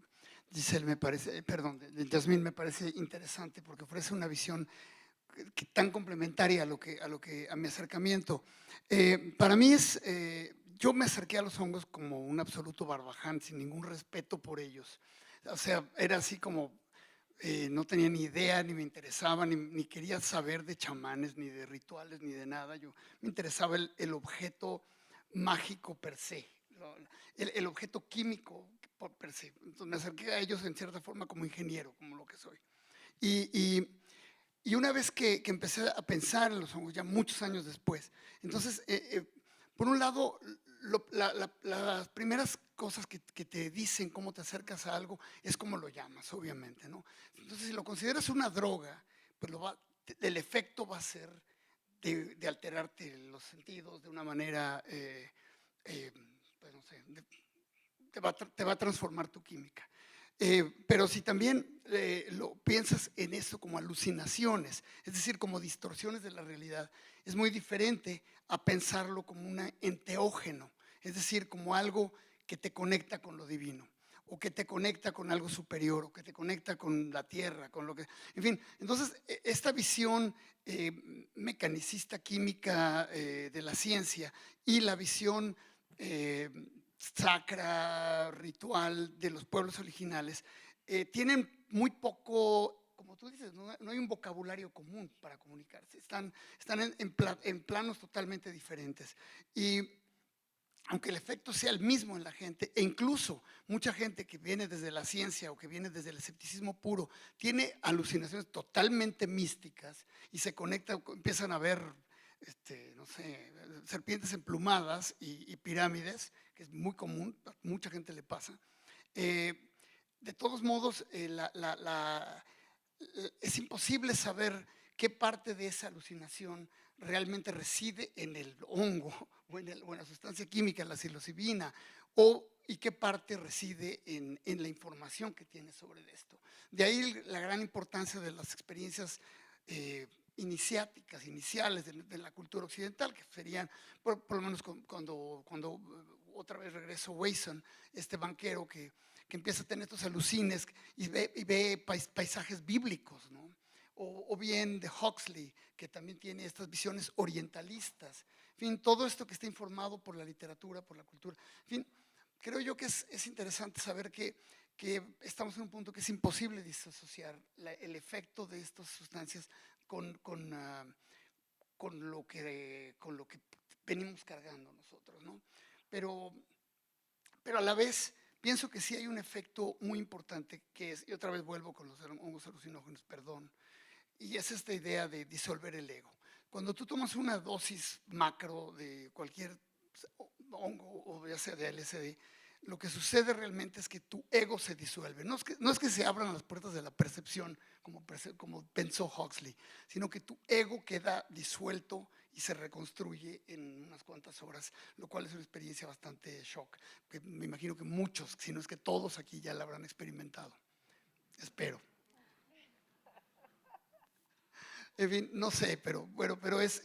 E: Giselle me parece, perdón, de Yasmín me parece interesante porque ofrece una visión tan complementaria a mi acercamiento. Para mí yo me acerqué a los hongos como un absoluto barbaján, sin ningún respeto por ellos. O sea, era así como, no tenía ni idea, ni me interesaba, ni quería saber de chamanes, ni de rituales, ni de nada. Me interesaba el objeto mágico per se, el objeto químico per se. Entonces me acerqué a ellos en cierta forma como ingeniero, como lo que soy. Y una vez que empecé a pensar en los hongos, ya muchos años después, entonces, por un lado, las primeras cosas que te dicen cómo te acercas a algo es cómo lo llamas, obviamente, ¿no? Entonces, si lo consideras una droga, pues el efecto va a ser de alterarte los sentidos de una manera, pues no sé, te va a transformar tu química. Pero si también lo piensas en eso como alucinaciones, es decir, como distorsiones de la realidad, es muy diferente a pensarlo como un enteógeno, es decir, como algo que te conecta con lo divino, o que te conecta con algo superior, o que te conecta con la tierra, con lo que… En fin, entonces, esta visión mecanicista, química de la ciencia y la visión sacra, ritual de los pueblos originales, tienen muy poco, como tú dices, no hay un vocabulario común para comunicarse, están en planos totalmente diferentes. Y aunque el efecto sea el mismo en la gente, e incluso mucha gente que viene desde la ciencia o que viene desde el escepticismo puro, tiene alucinaciones totalmente místicas y se conecta, empiezan a ver, no sé, serpientes emplumadas y pirámides, que es muy común, a mucha gente le pasa. De todos modos, es imposible saber qué parte de esa alucinación realmente reside en el hongo o en la sustancia química, en la psilocibina, y qué parte reside en la información que tiene sobre esto. De ahí la gran importancia de las experiencias iniciales de la cultura occidental, que serían, por lo menos cuando otra vez regreso Wasson, este banquero que empieza a tener estos alucines y ve paisajes bíblicos, ¿no? O bien de Huxley, que también tiene estas visiones orientalistas. En fin, todo esto que está informado por la literatura, por la cultura. En fin, creo yo que es interesante saber que estamos en un punto que es imposible disasociar el efecto de estas sustancias con lo que venimos cargando nosotros, ¿no? Pero a la vez pienso que sí hay un efecto muy importante que es, y otra vez vuelvo con los hongos alucinógenos, perdón, y es esta idea de disolver el ego. Cuando tú tomas una dosis macro de cualquier hongo, o ya sea de LSD, lo que sucede realmente es que tu ego se disuelve. No es que se abran las puertas de la percepción, como pensó Huxley, sino que tu ego queda disuelto y se reconstruye en unas cuantas horas, lo cual es una experiencia bastante shock, que me imagino que muchos, si no es que todos aquí ya la habrán experimentado. Espero. En fin, no sé, pero bueno, pero es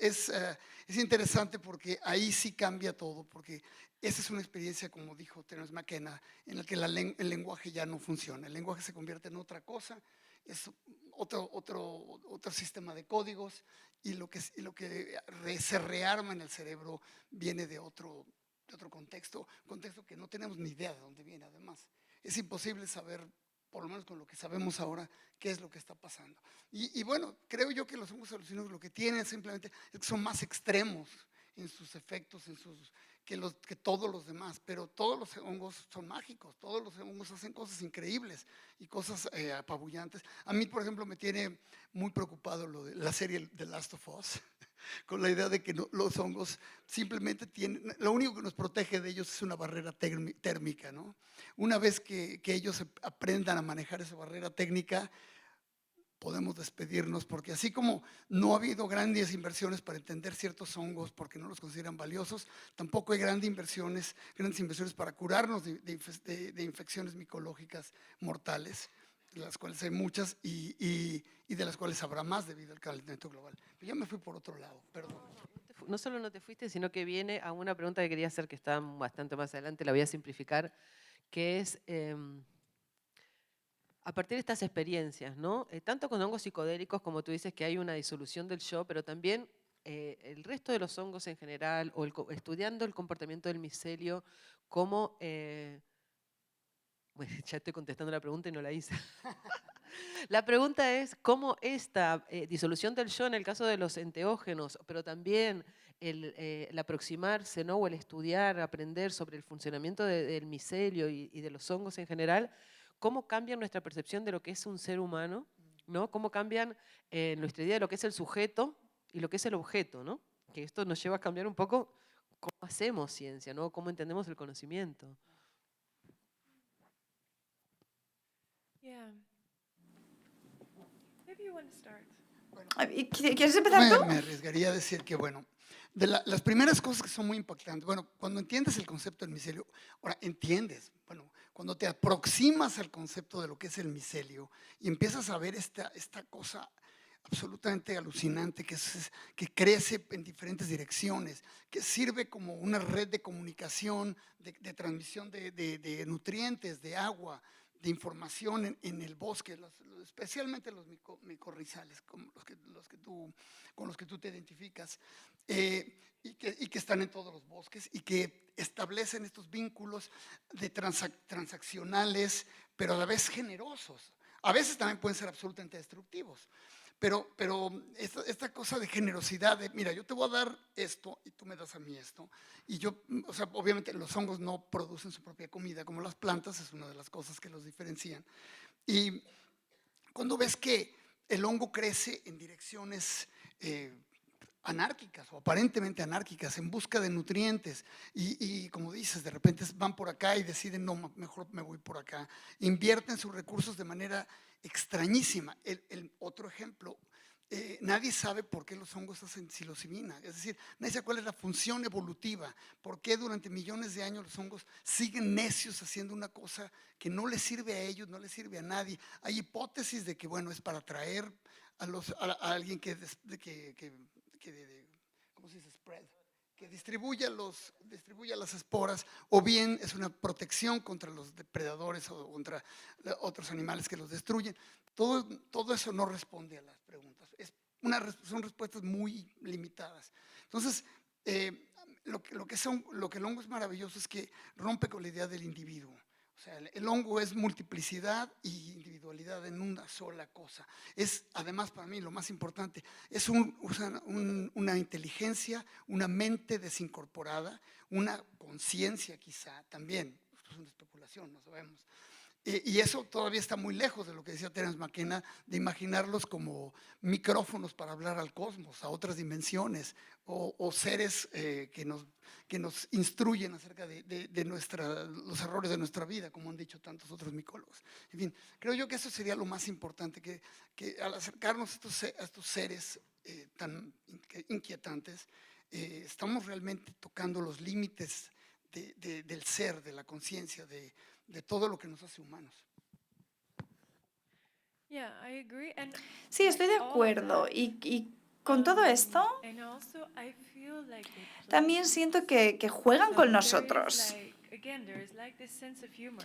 E: interesante porque ahí sí cambia todo, porque esa es una experiencia, como dijo Terence McKenna, en la que el lenguaje ya no funciona. El lenguaje se convierte en otra cosa, es otro sistema de códigos, y lo que se rearma en el cerebro viene de otro contexto que no tenemos ni idea de dónde viene, además. Es imposible saber, por lo menos con lo que sabemos ahora, qué es lo que está pasando. Y bueno, creo yo que los hongos alucinógenos lo que tienen simplemente es que son más extremos en sus efectos, que todos los demás, pero todos los hongos son mágicos, todos los hongos hacen cosas increíbles y cosas apabullantes. A mí, por ejemplo, me tiene muy preocupado lo de la serie The Last of Us, con la idea de que los hongos simplemente lo único que nos protege de ellos es una barrera térmica, ¿no? Una vez que ellos aprendan a manejar esa barrera técnica, podemos despedirnos, porque así como no ha habido grandes inversiones para entender ciertos hongos porque no los consideran valiosos, tampoco hay grandes inversiones para curarnos de infecciones micológicas mortales, de las cuales hay muchas y de las cuales habrá más debido al calentamiento global. Pero ya me fui por otro lado, perdón.
C: No solo no te fuiste, sino que viene a una pregunta que quería hacer, que está bastante más adelante, la voy a simplificar, que es, a partir de estas experiencias, ¿no? Tanto con hongos psicodélicos, como tú dices, que hay una disolución del yo, pero también el resto de los hongos en general, o estudiando el comportamiento del micelio, cómo... bueno, ya estoy contestando la pregunta y no la hice. La pregunta es cómo esta disolución del yo en el caso de los enteógenos, pero también el aproximarse, ¿no? O el estudiar, aprender sobre el funcionamiento del micelio y de los hongos en general, cómo cambian nuestra percepción de lo que es un ser humano, ¿no? Cómo cambian nuestra idea de lo que es el sujeto y lo que es el objeto, ¿no? Que esto nos lleva a cambiar un poco cómo hacemos ciencia, ¿no? Cómo entendemos el conocimiento.
F: Yeah. Maybe you want to start.
D: ¿Quieres empezar tú?
E: Me arriesgaría a decir que, bueno, las primeras cosas que son muy impactantes, bueno, cuando entiendes el concepto del micelio, ahora entiendes, bueno, cuando te aproximas al concepto de lo que es el micelio y empiezas a ver esta cosa absolutamente alucinante que crece en diferentes direcciones, que sirve como una red de comunicación, de transmisión de nutrientes, de agua, de información en el bosque, especialmente los micorrizales, con los que tú te identificas, y que están en todos los bosques y que establecen estos vínculos transaccionales, pero a la vez generosos. A veces también pueden ser absolutamente destructivos. Pero esta cosa de generosidad, de mira, yo te voy a dar esto y tú me das a mí esto. Y yo, o sea, obviamente los hongos no producen su propia comida, como las plantas, es una de las cosas que los diferencian. Y cuando ves que el hongo crece en direcciones anárquicas o aparentemente anárquicas en busca de nutrientes y como dices, de repente van por acá y deciden, no, mejor me voy por acá. Invierten sus recursos de manera extrañísima. El otro ejemplo, nadie sabe por qué los hongos hacen psilocibina, es decir, nadie sabe cuál es la función evolutiva, por qué durante millones de años los hongos siguen necios haciendo una cosa que no les sirve a ellos, no les sirve a nadie. Hay hipótesis de que, bueno, es para atraer a alguien ¿cómo se dice? Spread, que distribuya las esporas, o bien es una protección contra los depredadores o contra otros animales que los destruyen. Todo eso no responde a las preguntas. Son respuestas muy limitadas. Entonces, lo que el hongo es maravilloso es que rompe con la idea del individuo. O sea, el hongo es multiplicidad y individualidad en una sola cosa. Es, además, para mí, lo más importante, es una inteligencia, una mente desincorporada, una conciencia quizá también. Esto es una especulación, no sabemos. Y eso todavía está muy lejos de lo que decía Terence McKenna, de imaginarlos como micrófonos para hablar al cosmos, a otras dimensiones, o seres que nos instruyen acerca de los errores de nuestra vida, como han dicho tantos otros micólogos. En fin, creo yo que eso sería lo más importante, que al acercarnos a estos seres tan inquietantes, estamos realmente tocando los límites del ser, de la conciencia, de todo lo que nos hace humanos.
F: Yeah, I agree. And
D: Sí, estoy de
F: all of
D: acuerdo.
F: that,
D: Y con todo esto,
F: and also I feel like they play
D: también siento que juegan
F: So
D: con
F: there is
D: nosotros.
F: again, there is like this sense of humor.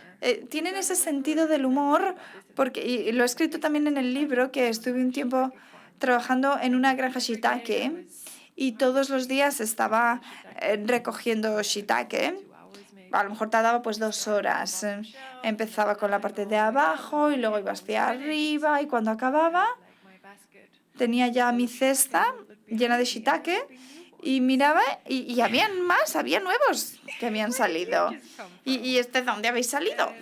D: Tienen ese sentido del humor, porque, y lo he escrito también en el libro, que estuve un tiempo trabajando en una granja shiitake y todos los días estaba recogiendo shiitake. A lo mejor tardaba pues 2 horas. Empezaba con la parte de abajo y luego iba hacia arriba y cuando acababa tenía ya mi cesta llena de shiitake y miraba y habían más, había nuevos que habían salido. ¿Y dónde habéis salido?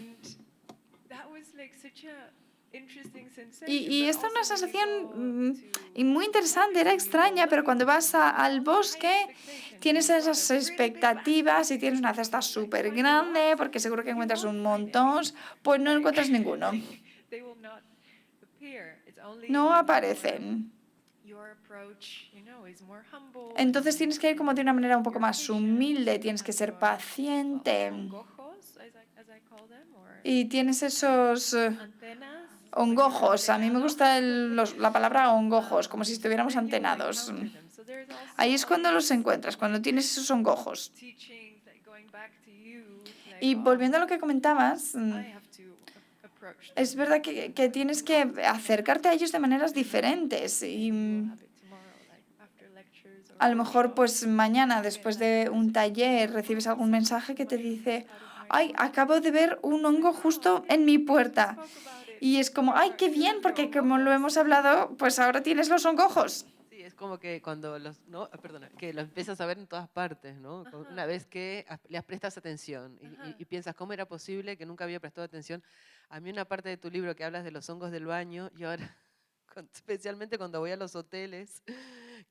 D: Y esta es una sensación y muy interesante, era extraña, pero cuando vas al bosque tienes esas expectativas y tienes una cesta súper grande porque seguro que encuentras un montón, pues no encuentras ninguno.
F: appear. It's only
D: no
F: when
D: aparecen.
F: your approach, is more humble.
D: Entonces tienes que ir como de una manera un poco más humilde, tienes que ser paciente
F: Hongojos, as I call them, or
D: y tienes esos
F: antenas.
D: hongojos. A mí me gusta la palabra hongojos, como si estuviéramos antenados. Ahí es cuando los encuentras, cuando tienes esos hongojos. Y volviendo a lo que comentabas, es verdad que tienes que acercarte a ellos de maneras diferentes. Y a lo mejor pues mañana después de un taller recibes algún mensaje que te dice, ay, acabo de ver un hongo justo en mi puerta. Y es como, ay, qué bien, porque como lo hemos hablado, pues ahora tienes los hongojos.
C: Sí, es como que cuando que lo empiezas a ver en todas partes, ¿no? Una vez que les prestas atención y piensas, ¿cómo era posible que nunca había prestado atención? A mí una parte de tu libro que hablas de los hongos del baño, y ahora, especialmente cuando voy a los hoteles,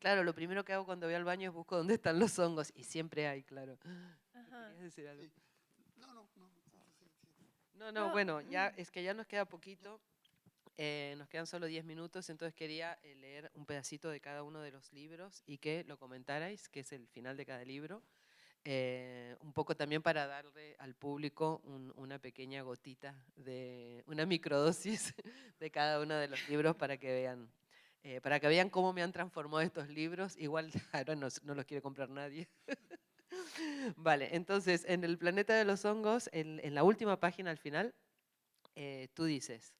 C: claro, lo primero que hago cuando voy al baño es busco dónde están los hongos, y siempre hay, claro. ¿Querías decir algo? No, bueno, es que ya nos queda poquito. Nos quedan solo 10 minutos, entonces quería leer un pedacito de cada uno de los libros y que lo comentarais, que es el final de cada libro, un poco también para darle al público una pequeña gotita, una microdosis de cada uno de los libros para que vean cómo me han transformado estos libros. Igual ahora no los quiere comprar nadie. Vale, entonces en El planeta de los hongos, en la última página al final, tú dices: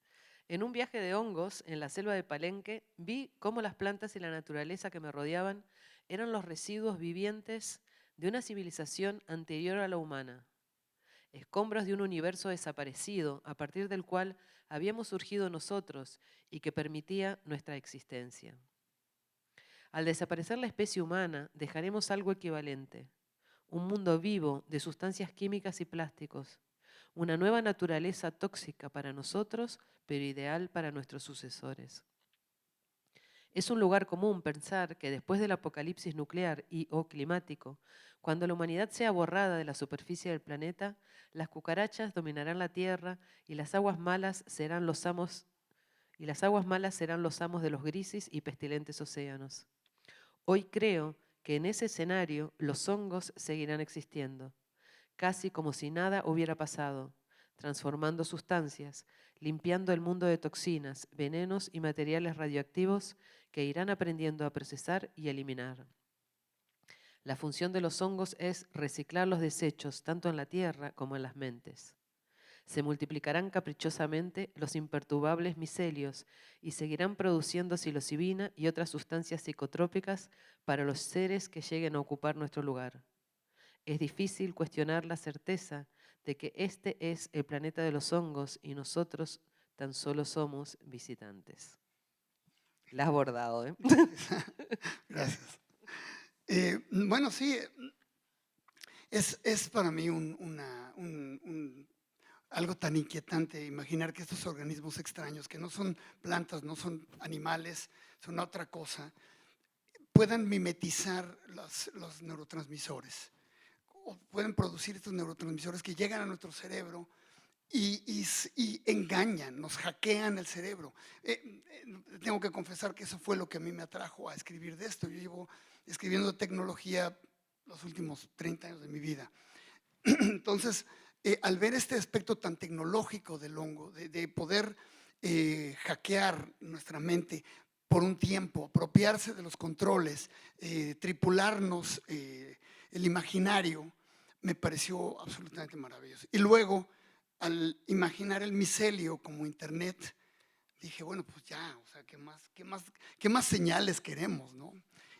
C: en un viaje de hongos en la selva de Palenque, vi cómo las plantas y la naturaleza que me rodeaban eran los residuos vivientes de una civilización anterior a la humana, escombros de un universo desaparecido a partir del cual habíamos surgido nosotros y que permitía nuestra existencia. Al desaparecer la especie humana, dejaremos algo equivalente, un mundo vivo de sustancias químicas y plásticos, una nueva naturaleza tóxica para nosotros, pero ideal para nuestros sucesores. Es un lugar común pensar que después del apocalipsis nuclear o climático, cuando la humanidad sea borrada de la superficie del planeta, las cucarachas dominarán la tierra y las aguas malas serán los amos de los grises y pestilentes océanos. Hoy creo que en ese escenario los hongos seguirán existiendo, casi como si nada hubiera pasado, transformando sustancias, limpiando el mundo de toxinas, venenos y materiales radioactivos que irán aprendiendo a procesar y eliminar. La función de los hongos es reciclar los desechos tanto en la tierra como en las mentes. Se multiplicarán caprichosamente los imperturbables micelios y seguirán produciendo psilocibina y otras sustancias psicotrópicas para los seres que lleguen a ocupar nuestro lugar. Es difícil cuestionar la certeza de que este es el planeta de los hongos y nosotros tan solo somos visitantes. La has bordado, ¿eh?
E: Gracias. Bueno, sí, es para mí algo tan inquietante imaginar que estos organismos extraños, que no son plantas, no son animales, son otra cosa, puedan mimetizar los neurotransmisores. O pueden producir estos neurotransmisores que llegan a nuestro cerebro y engañan, nos hackean el cerebro. Tengo que confesar que eso fue lo que a mí me atrajo a escribir de esto. Yo llevo escribiendo de tecnología los últimos 30 años de mi vida. Entonces, al ver este aspecto tan tecnológico del hongo, de poder hackear nuestra mente por un tiempo, apropiarse de los controles, tripularnos el imaginario, me pareció absolutamente maravilloso. Y luego, al imaginar el micelio como internet, dije, bueno, pues ya, o sea, ¿qué más señales queremos, no?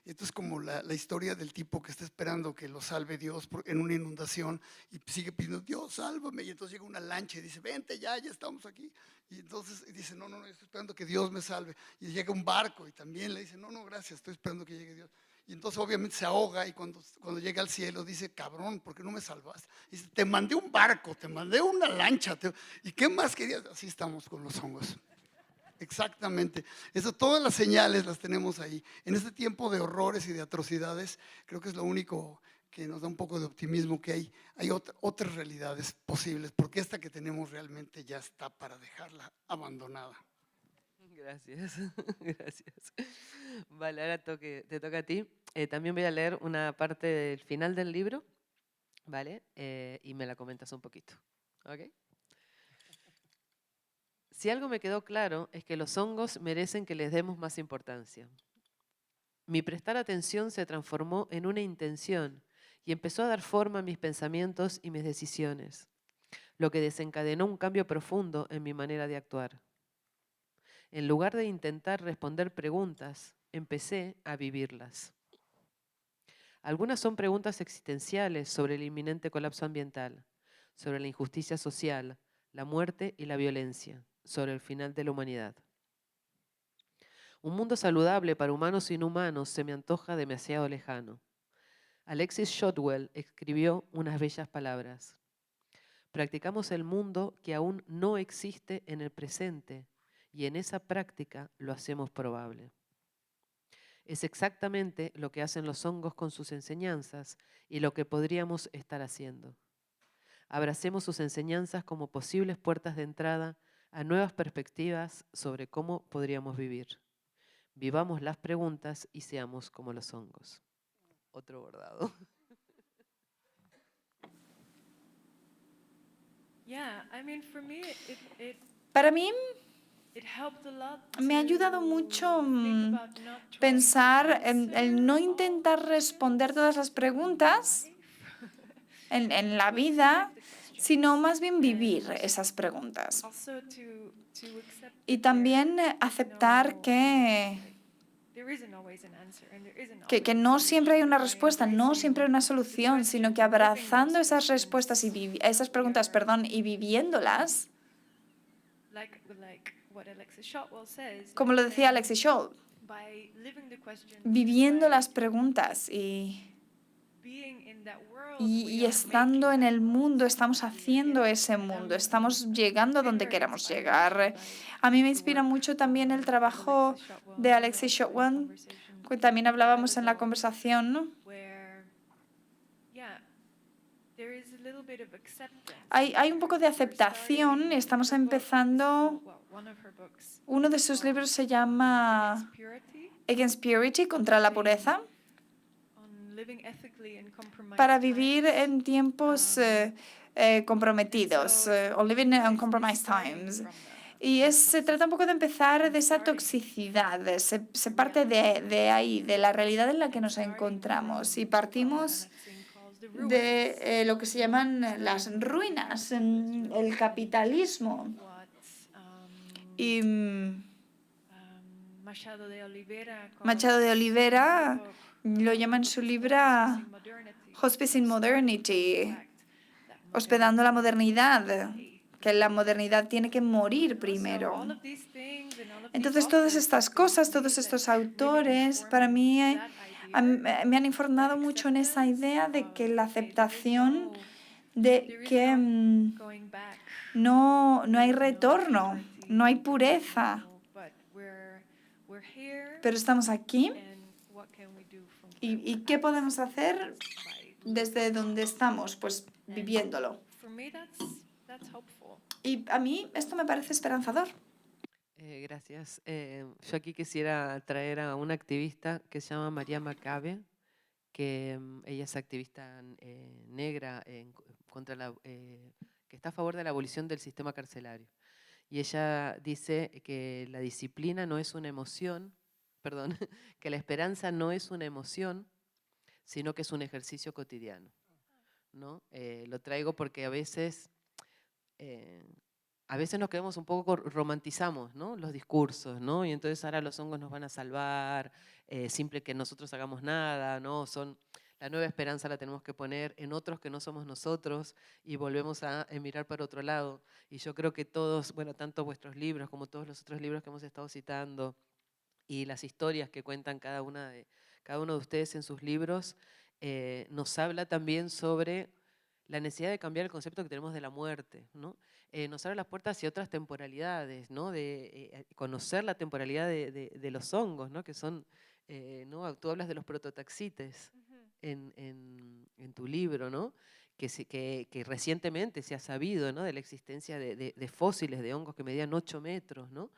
E: Esto es como la historia del tipo que está esperando que lo salve Dios en una inundación y sigue pidiendo, Dios, sálvame. Y entonces llega una lancha y dice, vente, ya estamos aquí. Y entonces dice, no, yo estoy esperando que Dios me salve. Y llega un barco y también le dice, no, gracias, estoy esperando que llegue Dios. Y entonces obviamente se ahoga y cuando llega al cielo dice, cabrón, ¿por qué no me salvaste? Y dice, te mandé un barco, te mandé una lancha. ¿Y qué más querías? Así estamos con los hongos. Exactamente. Todas las señales las tenemos ahí. En este tiempo de horrores y de atrocidades, creo que es lo único que nos da un poco de optimismo, que hay otras realidades posibles, porque esta que tenemos realmente ya está para dejarla abandonada.
C: Gracias, gracias. Vale, ahora te toca a ti. También voy a leer una parte del final del libro, ¿vale? Y me la comentas un poquito, ¿ok? Si algo me quedó claro es que los hongos merecen que les demos más importancia. Mi prestar atención se transformó en una intención y empezó a dar forma a mis pensamientos y mis decisiones, lo que desencadenó un cambio profundo en mi manera de actuar. En lugar de intentar responder preguntas, empecé a vivirlas. Algunas son preguntas existenciales sobre el inminente colapso ambiental, sobre la injusticia social, la muerte y la violencia, sobre el final de la humanidad. Un mundo saludable para humanos e inhumanos se me antoja demasiado lejano. Alexis Shotwell escribió unas bellas palabras. Practicamos el mundo que aún no existe en el presente y en esa práctica lo hacemos probable. Es exactamente lo que hacen los hongos con sus enseñanzas y lo que podríamos estar haciendo. Abracemos sus enseñanzas como posibles puertas de entrada a nuevas perspectivas sobre cómo podríamos vivir. Vivamos las preguntas y seamos como los hongos. Otro bordado.
F: Yeah, I mean, for me,
D: Para mí
F: it helped a lot
D: me ha ayudado
F: to
D: mucho
F: think about not trying to
D: pensar en
F: answer
D: el no
F: all
D: intentar responder todas las preguntas en la
F: but
D: vida,
F: sit the question.
D: sino más bien vivir esas preguntas.
F: Also to accept
D: Y
F: that
D: también
F: there is
D: aceptar
F: no,
D: que,
F: like, there isn't always an answer and there isn't
D: que,
F: always
D: que
F: a
D: no siempre hay
F: solution.
D: una
F: By
D: respuesta, no siempre hay una
F: embracing
D: solución,
F: the
D: sino que
F: questions and living
D: abrazando
F: those
D: esas respuestas y
F: questions,
D: esas preguntas,
F: we are,
D: y viviéndolas,
F: like what Alexis Shotwell says,
D: como lo decía Alexis Scholl,
F: by living the questions and
D: viviendo
F: by
D: las preguntas
F: being in that world,
D: y
F: we are
D: estando
F: making
D: en
F: that
D: el
F: world.
D: mundo, estamos
F: We are
D: haciendo
F: getting
D: ese
F: there.
D: mundo, estamos llegando a donde
F: Been very
D: queremos
F: inspired
D: llegar.
F: actually by
D: A mí me
F: the
D: inspira
F: work
D: mucho también el
F: of
D: trabajo
F: Alexis Shotwell,
D: de
F: and we were
D: Alexis
F: also in
D: Shotwell,
F: conversation
D: que también
F: a while
D: hablábamos en la
F: ago,
D: conversación, ¿no?
F: where, yeah, there is a little bit of acceptance
D: Hay un
F: there.
D: poco de
F: We're
D: aceptación,
F: starting,
D: estamos
F: her book is
D: empezando,
F: called, well, one of her books
D: uno de
F: is
D: sus
F: called
D: libros se llama
F: Against Purity,
D: Against Purity, contra la pureza,
F: on living ethically in compromised
D: para vivir
F: times.
D: en tiempos comprometidos, o living on compromised times. Y se trata un poco de empezar de esa toxicidad, se parte de ahí, de la realidad en la que nos encontramos. Y partimos de lo que se llaman las ruinas, el capitalismo. Y
F: Machado de
D: Oliveira lo llama en su libro Hospice in Modernity, hospedando la modernidad, que la modernidad tiene que morir primero. Entonces, todas estas cosas, todos estos autores, para mí, me han informado mucho en esa idea de que la aceptación de que no hay retorno, no hay pureza, pero estamos aquí. ¿Y qué podemos hacer desde donde estamos? Pues viviéndolo. Y a mí esto me parece esperanzador.
C: Gracias. Yo aquí quisiera traer a una activista que se llama María Macabe, que ella es activista negra que está a favor de la abolición del sistema carcelario. Y ella dice que la disciplina no es una emoción, perdón, que la esperanza no es una emoción, sino que es un ejercicio cotidiano, ¿no? Lo traigo porque a veces nos quedamos un poco, romantizamos, ¿no? Los discursos, ¿no? Y entonces ahora los hongos nos van a salvar, simple que nosotros hagamos nada, ¿no? La nueva esperanza la tenemos que poner en otros que no somos nosotros y volvemos a mirar para otro lado. Y yo creo que todos, bueno, tanto vuestros libros como todos los otros libros que hemos estado citando y las historias que cuentan cada uno de ustedes en sus libros, nos habla también sobre la necesidad de cambiar el concepto que tenemos de la muerte, ¿no? Nos abre las puertas hacia otras temporalidades, ¿no? De conocer la temporalidad de los hongos, ¿no? Que son, ¿no? Tú hablas de los prototaxites en tu libro, ¿no? Que recientemente se ha sabido, ¿no? De la existencia de fósiles de hongos que medían 8 metros, ¿no?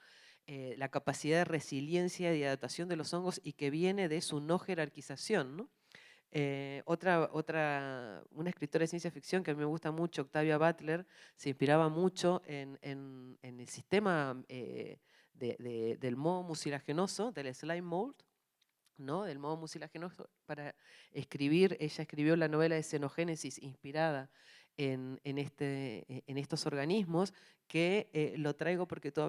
C: la capacidad de resiliencia y adaptación de los hongos y que viene de su no jerarquización, ¿no? Una escritora de ciencia ficción que a mí me gusta mucho, Octavia Butler, se inspiraba mucho en el sistema del moho mucilagenoso, del slime mold, ¿no? Del moho mucilagenoso para escribir. Ella escribió la novela de Xenogénesis inspirada en estos organismos, que lo traigo porque tú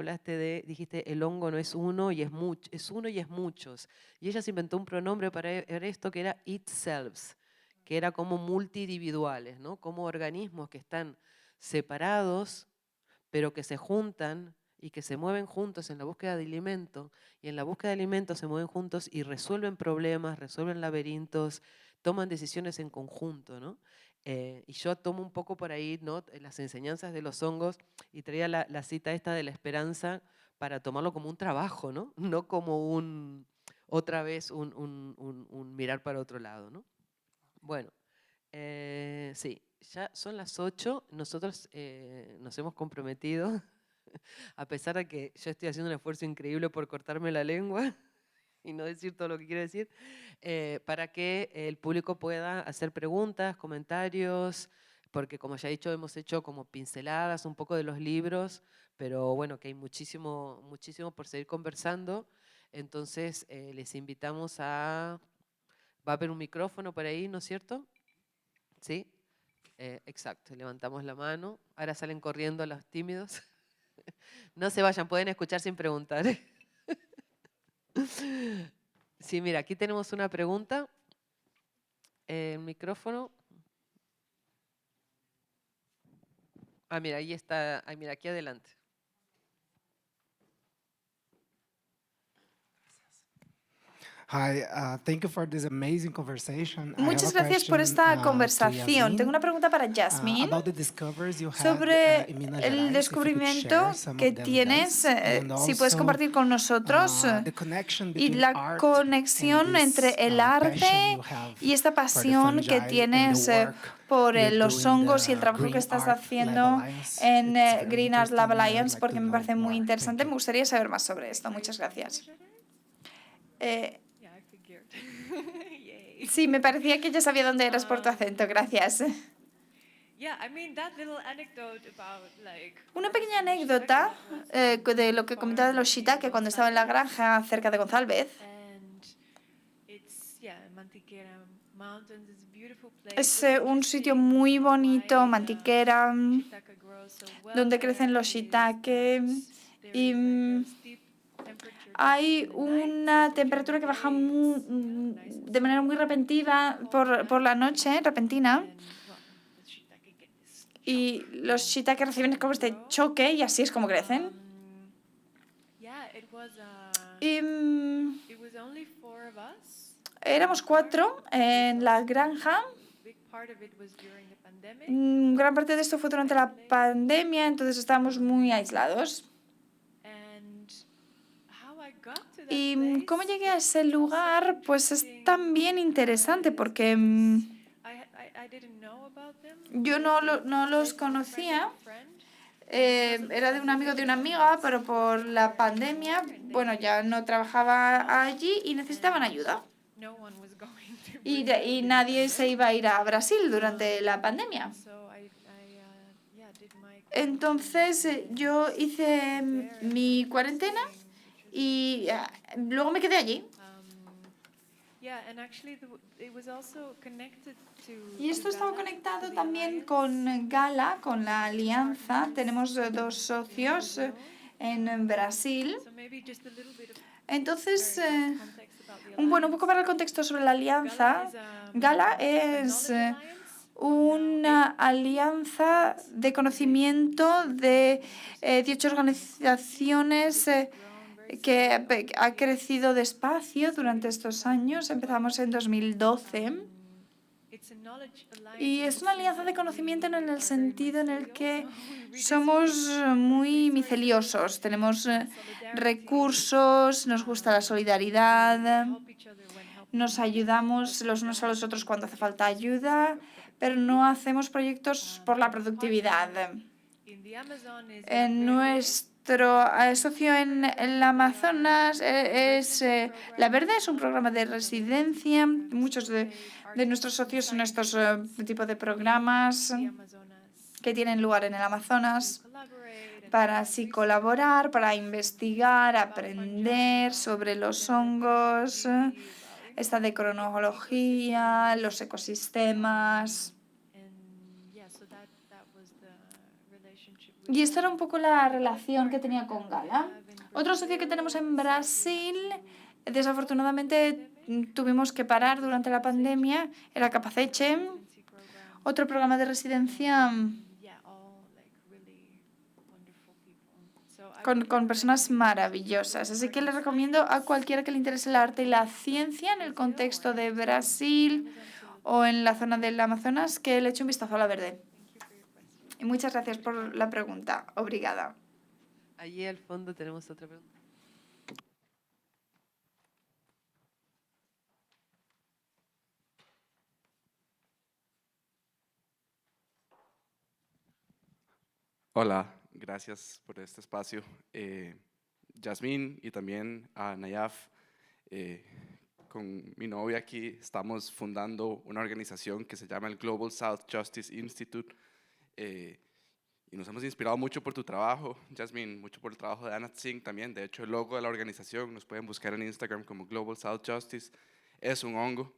C: dijiste el hongo no es uno y es mucho, es uno y es muchos. Y ella se inventó un pronombre para esto que era itselves, que era como multiindividuales, ¿no? Como organismos que están separados, pero que se juntan y que se mueven juntos en la búsqueda de alimento, y en la búsqueda de alimento se mueven juntos y resuelven problemas, resuelven laberintos, toman decisiones en conjunto, ¿no? Y yo tomo un poco por ahí, ¿no?, las enseñanzas de los hongos, y traía la cita esta de la esperanza para tomarlo como un trabajo, ¿no? No como otra vez un mirar para otro lado, ¿no? Bueno, sí, ya son las 8, nosotros nos hemos comprometido, a pesar de que yo estoy haciendo un esfuerzo increíble por cortarme la lengua y no decir todo lo que quiero decir, para que el público pueda hacer preguntas, comentarios, porque como ya he dicho, hemos hecho como pinceladas un poco de los libros, pero bueno, que hay muchísimo, muchísimo por seguir conversando. Entonces les invitamos a... Va a haber un micrófono por ahí, ¿no es cierto? ¿Sí? Exacto, levantamos la mano. Ahora salen corriendo los tímidos. No se vayan, pueden escuchar sin preguntar. Sí, mira, aquí tenemos una pregunta. El micrófono. Ah, mira, ahí está. Ah, mira, aquí adelante.
G: Hi, thank you for this amazing conversation.
D: Muchas gracias por esta conversación. Tengo una pregunta para Yasmin sobre el descubrimiento que tienes, si puedes compartir con nosotros, y la conexión entre el arte y esta pasión que tienes por los hongos y el trabajo que estás haciendo en Green Art Lab Alliance, porque me parece muy interesante. Me gustaría saber más sobre esto. Muchas gracias.
F: Yeah, I figured. Yay.
D: Sí, me parecía que ya sabía dónde eras por tu acento. Gracias.
F: Yeah, I mean that little anecdote about like.
D: Una pequeña anécdota de lo que comentaba de los shiitake cuando estaba en la granja cerca de González.
F: And it's Mantiquera Mountains is a beautiful place.
D: Es un sitio muy bonito, Mantiquera,
F: Shiitake grows so well
D: donde crecen
F: there.
D: los shiitake. Y
F: There is like a steep temperature
D: hay
F: drop in the night,
D: una
F: so
D: temperatura que
F: during
D: baja
F: the day it's nice and
D: de manera muy repentina por la noche, repentina.
F: and, well, the shiitake get this
D: Y los shiitake reciben como este choque y así es como crecen.
F: yeah, it was
D: Y
F: it was only 4 of us.
D: éramos 4 en la granja.
F: Big part of it was during the pandemic.
D: Gran parte de esto fue durante la pandemia, entonces estábamos muy aislados.
F: And how I got to that
D: Y
F: place,
D: cómo llegué a ese lugar, pues es también interesante porque
F: I didn't know about them.
D: yo no los conocía.
F: Friend.
D: Era de un amigo de una amiga, pero por la pandemia, bueno, ya no trabajaba allí y necesitaban ayuda.
F: No one was going to.
D: Y nadie se iba a ir a Brasil durante la pandemia.
F: So I did my.
D: Entonces yo hice mi cuarentena y luego me quedé allí.
F: Yeah, and actually it was also connected to.
D: Y esto estaba
F: Gala,
D: conectado
F: the
D: también
F: alliance.
D: con Gala, con la alianza. Tenemos 2 socios en Brasil.
F: So maybe just a little bit of
D: Entonces,
F: context about the
D: un
F: alliance.
D: poco para el contexto sobre la alianza. Gala es una alianza de conocimiento de 18 organizaciones que ha crecido despacio durante estos años. Empezamos en 2012. Y es una alianza de conocimiento en el sentido en el que somos muy miceliosos. Tenemos recursos, nos gusta la solidaridad, nos ayudamos los unos a los otros cuando hace falta ayuda, pero no hacemos proyectos por la productividad. En nuestro Nuestro socio en el Amazonas es La Verde, es un programa de residencia. Muchos de nuestros socios son estos tipos de programas que tienen lugar en el Amazonas para así colaborar, para investigar, aprender sobre los hongos, esta de cronología, los ecosistemas. Y esta era un poco la relación que tenía con Gala. Otro socio que tenemos en Brasil, desafortunadamente tuvimos que parar durante la pandemia, era Capaceche, otro programa de residencia con personas maravillosas. Así que les recomiendo a cualquiera que le interese el arte y la ciencia en el contexto de Brasil o en la zona del Amazonas que le eche un vistazo a La Verde. Y muchas gracias por la pregunta. Obrigada.
C: Allí al fondo tenemos otra pregunta.
H: Hola, gracias por este espacio. Yasmín y también a Nayaf, con mi novia aquí estamos fundando una organización que se llama el Global South Justice Institute y nos hemos inspirado mucho por tu trabajo, Yasmín, mucho por el trabajo de Anat Singh también. De hecho, el logo de la organización, nos pueden buscar en Instagram como Global South Justice, es un hongo.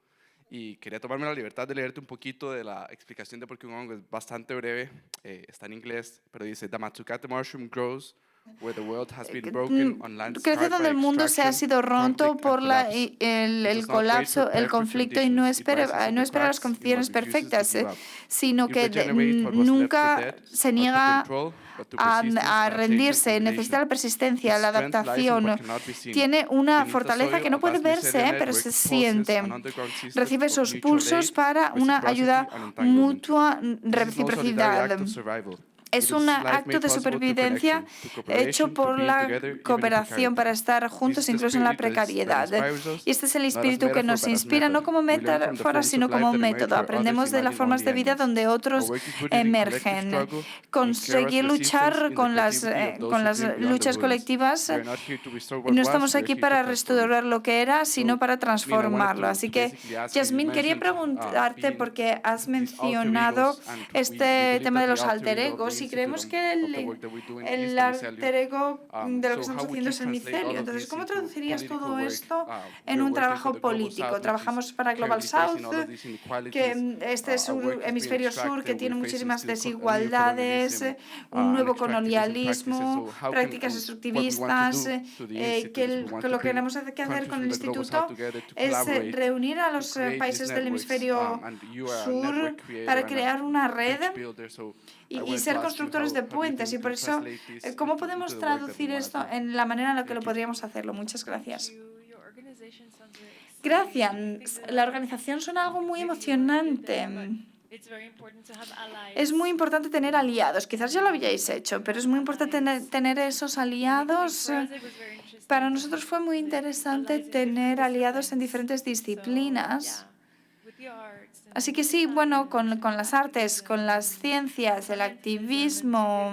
H: Y quería tomarme la libertad de leerte un poquito de la explicación de por qué un hongo, es bastante breve, está en inglés, pero dice: The Matsukate mushroom grows where the world has been broken on lands
D: Crece
H: scarred
D: donde
H: by
D: el mundo se ha
H: extraction,
D: sido roto
H: conflict,
D: por
H: and collapse. It
D: el
H: does not wait
D: colapso,
H: for
D: el
H: perfect
D: conflicto y no
H: conditions. It rises
D: espera
H: from the
D: las
H: cracks. It
D: condiciones
H: must refuses to
D: perfectas,
H: give up.
D: sino
H: It
D: que
H: regenerates what was left for
D: nunca
H: dead,
D: se
H: not to
D: niega
H: control, but to persistence,
D: a
H: adaptation,
D: rendirse,
H: and
D: necesita la
H: relation.
D: persistencia,
H: Its
D: la
H: strength lies in
D: adaptación.
H: what cannot be seen.
D: Tiene una
H: Beneath the
D: fortaleza
H: soil,
D: que no
H: a
D: puede
H: vast
D: verse,
H: mycelial
D: pero
H: network
D: se
H: pulses
D: siente.
H: an underground system
D: Recibe
H: of
D: esos
H: mutual
D: pulsos
H: aid,
D: para una
H: reciprocity,
D: ayuda
H: and entanglement.
D: mutua,
H: This is no solitary
D: reciprocidad.
H: act of survival.
D: Es
H: It
D: un
H: is life
D: acto
H: made
D: de
H: possible through
D: supervivencia
H: connection, through
D: hecho
H: cooperation,
D: por
H: through being
D: la
H: together, even in
D: cooperación para
H: precarity.
D: estar
H: This
D: juntos
H: is the
D: incluso en la
H: spirit that
D: precariedad.
H: inspires us,
D: Y este es el
H: not as
D: espíritu que
H: metaphor,
D: nos
H: but as
D: inspira no
H: method.
D: como
H: We learn from the
D: metáfora,
H: forms
D: sino
H: of life
D: como
H: that emerge
D: método.
H: where others
D: Aprendemos de la
H: imagine
D: formas
H: only
D: de vida
H: endings.
D: donde
H: Our
D: otros
H: work is rooted in collective
D: emergen.
H: struggle, in clear
D: Conseguir
H: persistence
D: luchar
H: in the
D: con
H: creativity of those who
D: las
H: dream beyond the
D: luchas
H: ruins.
D: colectivas.
H: We are not here to restore what
D: No
H: was,
D: estamos
H: we are
D: aquí
H: here to
D: para
H: transform it.
D: restaurar lo que era, sino para
H: Mina, I wanted
D: transformarlo. Así
H: to
D: que,
H: basically ask you, you
D: Yasmín, quería
H: mentioned
D: preguntarte,
H: being
D: porque has
H: these alter
D: mencionado
H: egos, and we
D: este
H: believe
D: tema
H: that
D: de
H: the
D: los
H: alter
D: alter
H: ego of the
D: egos y
H: institute
D: creemos que
H: of the work that we do in is
D: el
H: the
D: alter
H: mycelium.
D: ego de lo que
H: So
D: estamos
H: how would
D: haciendo
H: you
D: es el
H: translate all
D: micelio.
H: of
D: Entonces,
H: this
D: ¿cómo
H: into
D: traducirías
H: political
D: todo
H: work?
D: esto
H: We
D: en
H: are
D: un
H: working for
D: trabajo
H: the Global
D: político?
H: South, which is
D: Trabajamos para Global
H: currently facing
D: South,
H: all of these inequalities.
D: que este es
H: Our
D: un
H: work is being
D: hemisferio sur que
H: extracted.
D: tiene
H: We're facing
D: muchísimas
H: still a
D: desigualdades,
H: neocolonialism,
D: un
H: and
D: nuevo
H: extractivism practices.
D: colonialismo,
H: So how can,
D: prácticas
H: what we want to
D: extractivistas,
H: do to the institute is we want
D: que
H: to
D: lo que
H: bring
D: queremos hacer
H: countries
D: con
H: from
D: el
H: the Global South
D: instituto
H: together to
D: es
H: collaborate,
D: reunir a
H: to
D: los
H: create these
D: países del
H: networks,
D: hemisferio
H: and you are a
D: sur
H: network creator
D: para
H: and
D: crear una red
H: bridge builder. So I
D: y
H: wanted
D: ser
H: to ask you,
D: constructores de
H: how do you
D: puentes.
H: think
D: Y
H: we
D: por
H: can
D: eso,
H: translate this
D: ¿cómo
H: into
D: podemos
H: the work that we
D: traducir
H: wanna
D: esto
H: do?
D: en la manera en la que
H: Thank
D: lo
H: you.
D: podríamos hacerlo? Muchas gracias.
F: Your organization sounds very exciting.
D: Gracias.
F: I think that
D: La organización suena algo muy
F: maybe you
D: emocionante.
F: already did that, but it's very important to have allies.
D: Es muy importante tener aliados. Quizás ya lo habíais hecho, pero es muy importante tener esos aliados.
F: For us, it was very interesting
D: Para
F: to
D: nosotros
F: have,
D: fue muy
F: like,
D: interesante
F: allies in
D: tener
F: different
D: aliados en
F: disciplines.
D: diferentes disciplinas.
F: So, yeah, with the arts and
D: Así
F: with
D: que sí, bueno,
F: science
D: con las artes, con las ciencias, el activismo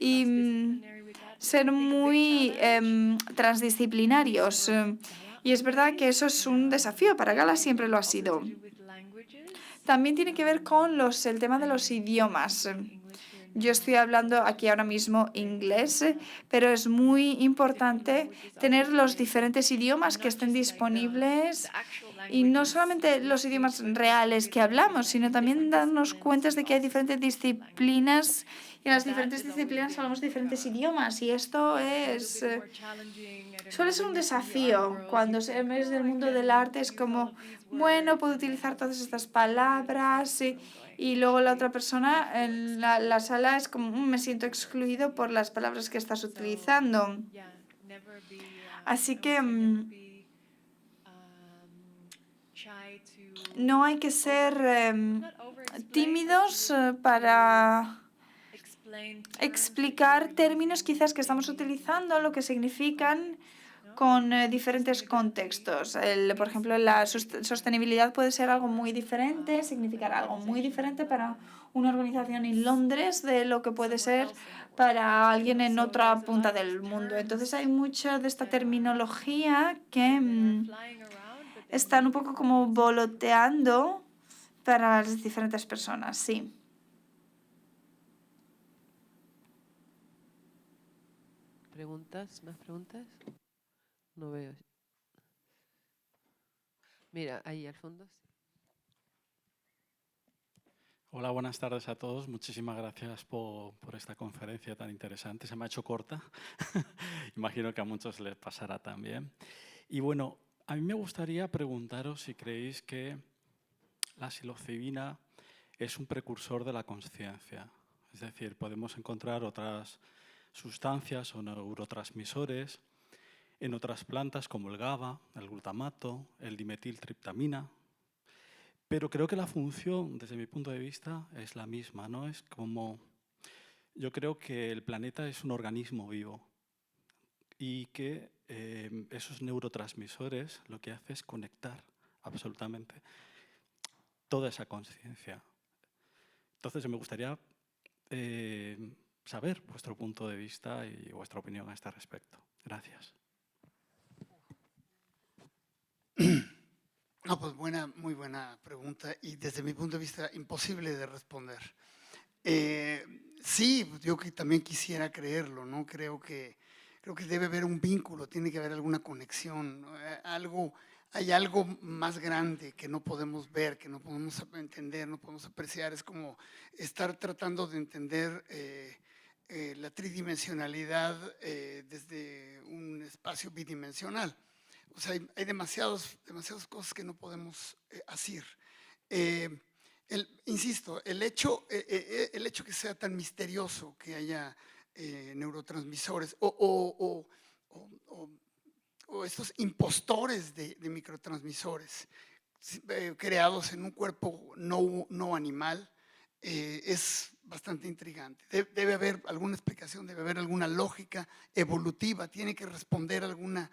D: y ser muy transdisciplinarios. Y es verdad que eso es un desafío, para Gala siempre lo ha sido. También tiene que ver con el tema de los idiomas. Yo estoy hablando aquí ahora mismo inglés, pero es muy importante tener los diferentes idiomas que estén disponibles y no solamente los idiomas reales que hablamos, sino también darnos cuenta de que hay diferentes disciplinas y en las diferentes disciplinas hablamos diferentes idiomas y esto suele ser un desafío cuando eres del mundo del arte. Es como, bueno, puedo utilizar todas estas palabras y luego la otra persona en la sala es como, me siento excluido por las palabras que estás utilizando. Así que no hay que ser tímidos para explicar términos quizás que estamos utilizando, lo que significan, con diferentes contextos. Por ejemplo, la sostenibilidad puede ser algo muy diferente, significar algo muy diferente para una organización en Londres de lo que puede ser para alguien en otra punta del mundo. Entonces hay mucha de esta terminología que están un poco como voloteando para las diferentes personas, sí.
C: ¿Preguntas? ¿Más preguntas? No veo. Mira, ahí al fondo. Sí.
I: Hola, buenas tardes a todos. Muchísimas gracias por esta conferencia tan interesante. Se me ha hecho corta. Imagino que a muchos les pasará también. Y bueno, a mí me gustaría preguntaros si creéis que la psilocibina es un precursor de la consciencia. Es decir, podemos encontrar otras sustancias o neurotransmisores en otras plantas como el GABA, el glutamato, el dimetiltriptamina. Pero creo que la función, desde mi punto de vista, es la misma, ¿no? Es como, yo creo que el planeta es un organismo vivo y que esos neurotransmisores lo que hace es conectar absolutamente toda esa conciencia. Entonces me gustaría saber vuestro punto de vista y vuestra opinión a este respecto. Gracias.
E: No, pues muy buena pregunta y desde mi punto de vista imposible de responder. Sí, yo que también quisiera creerlo, ¿no? Creo que debe haber un vínculo, tiene que haber alguna conexión, hay algo más grande que no podemos ver, que no podemos entender, no podemos apreciar. Es como estar tratando de entender la tridimensionalidad desde un espacio bidimensional. O sea, hay demasiadas cosas que no podemos asir. Insisto, el hecho que sea tan misterioso que haya neurotransmisores o estos impostores de microtransmisores creados en un cuerpo no animal es bastante intrigante. Debe haber alguna explicación, debe haber alguna lógica evolutiva, tiene que responder a alguna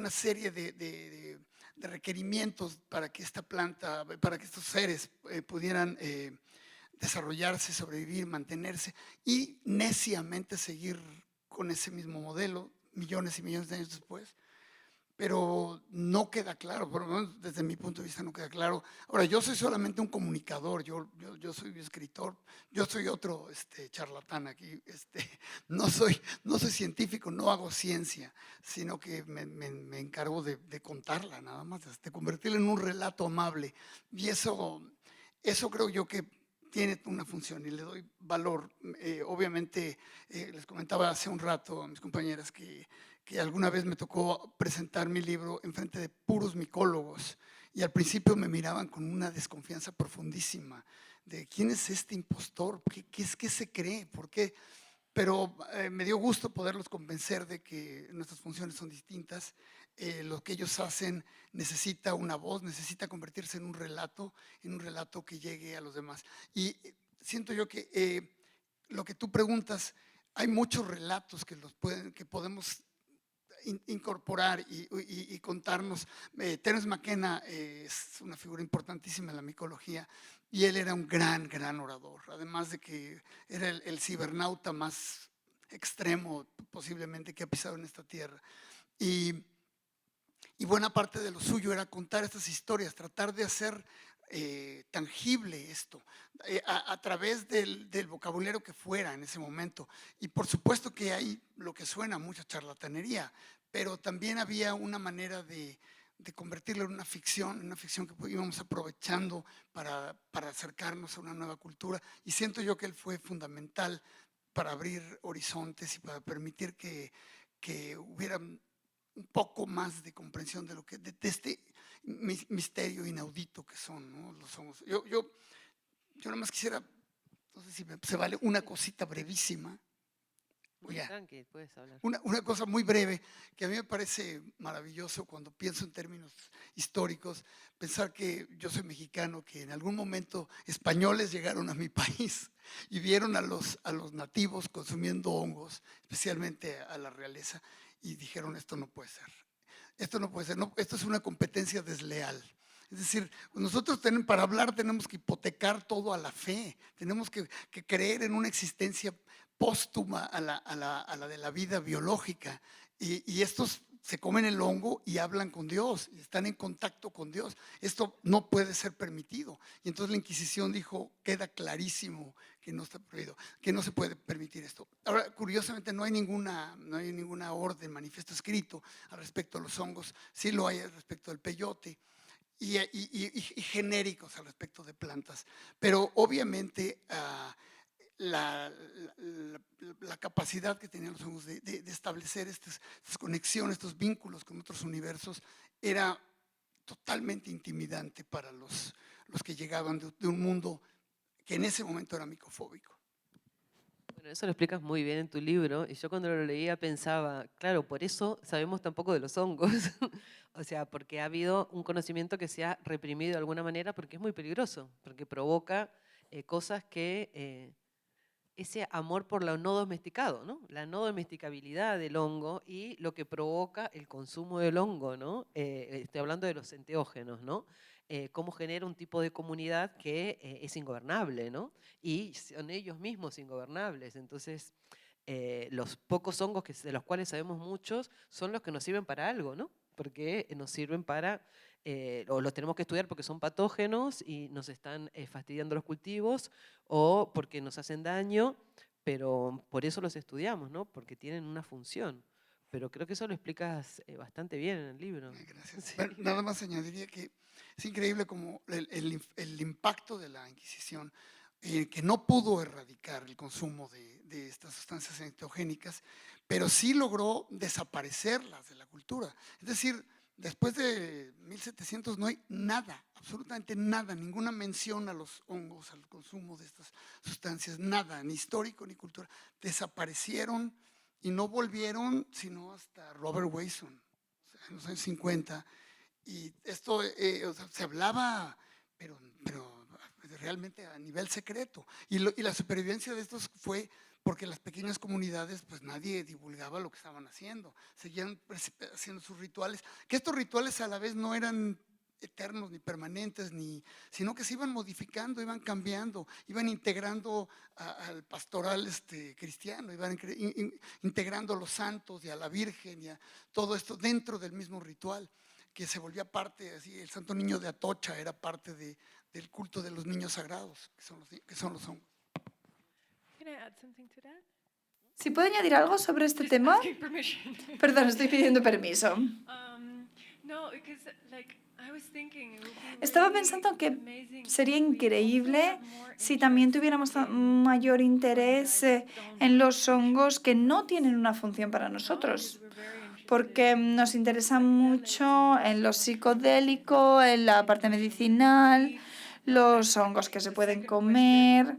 E: serie de requerimientos para que esta planta, para que estos seres pudieran desarrollarse, sobrevivir, mantenerse y neciamente seguir con ese mismo modelo millones y millones de años después. Pero no queda claro, por lo menos desde mi punto de vista no queda claro. Ahora, yo soy solamente un comunicador, yo soy escritor, yo soy otro charlatán aquí, no soy científico, no hago ciencia, sino que me encargo de contarla nada más, de convertirla en un relato amable. Y eso creo yo que tiene una función y le doy valor. Obviamente, les comentaba hace un rato a mis compañeras que alguna vez me tocó presentar mi libro en frente de puros micólogos y al principio me miraban con una desconfianza profundísima de ¿quién es este impostor? ¿Qué se cree? ¿Por qué? Pero me dio gusto poderlos convencer de que nuestras funciones son distintas. Lo que ellos hacen necesita una voz, necesita convertirse en un relato que llegue a los demás. Y siento yo que lo que tú preguntas, hay muchos relatos que podemos incorporar y contarnos. Terence McKenna es una figura importantísima en la micología y él era un gran orador, además de que era el cibernauta más extremo posiblemente que ha pisado en esta tierra. Y buena parte de lo suyo era contar estas historias, tratar de hacer tangible esto a través del vocabulario que fuera en ese momento. Y por supuesto que hay lo que suena mucha charlatanería, pero también había una manera de convertirlo en una ficción que íbamos aprovechando para acercarnos a una nueva cultura. Y siento yo que él fue fundamental para abrir horizontes y para permitir que hubiera un poco más de comprensión de lo que de este misterio inaudito que son, ¿no? Los hongos. Yo nada más quisiera, no sé si se vale una cosita brevísima.
C: Tranqui, puedes hablar.
E: Una cosa muy breve que a mí me parece maravilloso cuando pienso en términos históricos, pensar que yo soy mexicano, que en algún momento españoles llegaron a mi país y vieron a los nativos consumiendo hongos, especialmente a la realeza, y dijeron esto no puede ser. Esto no puede ser, no, esto es una competencia desleal. Es decir, nosotros para hablar tenemos que hipotecar todo a la fe, tenemos que creer en una existencia póstuma a la de la vida biológica. Y estos se comen el hongo y hablan con Dios, y están en contacto con Dios. Esto no puede ser permitido. Y entonces la Inquisición dijo, queda clarísimo que no está prohibido, que no se puede permitir esto. Ahora, curiosamente, no hay ninguna orden, manifiesto escrito al respecto de los hongos. Sí lo hay al respecto del peyote. Y genéricos al respecto de plantas. Pero obviamente la capacidad que tenían los hongos de establecer estas conexiones, estos vínculos con otros universos, era totalmente intimidante para los que llegaban de un mundo que en ese momento era micofóbico.
C: Bueno, eso lo explicas muy bien en tu libro, y yo cuando lo leía pensaba, claro, por eso sabemos tan poco de los hongos. O sea, porque ha habido un conocimiento que se ha reprimido de alguna manera porque es muy peligroso, porque provoca cosas que ese amor por lo no domesticado, ¿no? La no domesticabilidad del hongo y lo que provoca el consumo del hongo, ¿no? Estoy hablando de los enteógenos, ¿no? Cómo genera un tipo de comunidad que es ingobernable, ¿no? Y son ellos mismos ingobernables. Entonces, los pocos hongos de los cuales sabemos muchos son los que nos sirven para algo, ¿no? Porque nos sirven para, o los tenemos que estudiar porque son patógenos y nos están fastidiando los cultivos, o porque nos hacen daño, pero por eso los estudiamos, ¿no? Porque tienen una función. Pero creo que eso lo explicas bastante bien en el libro.
E: Gracias.
C: Sí.
E: Bueno, nada más añadiría que es increíble como el impacto de la Inquisición, que no pudo erradicar el consumo de estas sustancias enteogénicas, pero sí logró desaparecerlas de la cultura. Es decir, después de 1700 no hay nada, absolutamente nada, ninguna mención a los hongos, al consumo de estas sustancias, nada, ni histórico ni cultural. Desaparecieron y no volvieron sino hasta Robert Wasson, o sea, en los años 50. Y esto o sea, se hablaba, pero realmente a nivel secreto. Y la supervivencia de estos fue porque las pequeñas comunidades, pues nadie divulgaba lo que estaban haciendo. Seguían haciendo sus rituales, que estos rituales a la vez no eran eternos ni permanentes, sino que se iban modificando, iban cambiando, iban integrando al pastoral cristiano, iban integrando a los santos y a la Virgen y a todo esto dentro del mismo ritual, que se volvía parte, así, el Santo Niño de Atocha era parte del culto de los niños sagrados, que son los hongos.
F: Can I add something to that?
D: ¿Sí puedo añadir algo sobre este
F: Just
D: tema?
F: asking permission.
D: Perdón, estoy pidiendo permiso.
F: No, because like I was thinking it would be
D: Estaba
F: really
D: pensando que
F: amazing
D: sería
F: if we
D: increíble
F: also had more
D: si también
F: interest
D: tuviéramos
F: in
D: mayor interés
F: fungi that don't
D: en
F: have
D: los
F: function.
D: hongos que no tienen una función para nosotros,
F: Because we're very interested
D: porque
F: in
D: nos interesa
F: psychedelics
D: mucho
F: and
D: en lo
F: mushrooms
D: psicodélico, en la parte medicinal, los hongos que se pueden comer.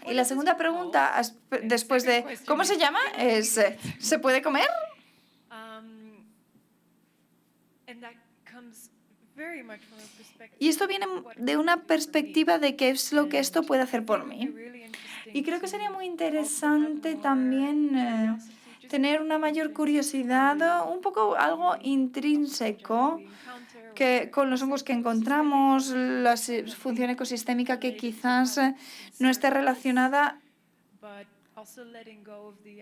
D: Y la segunda pregunta, después de ¿cómo se llama? Es ¿se puede comer? Y esto viene de una perspectiva de qué es lo que esto puede hacer por mí. Y creo que sería muy interesante también tener una mayor curiosidad, un poco algo intrínseco que con los hongos que encontramos, la función ecosistémica que quizás no esté relacionada,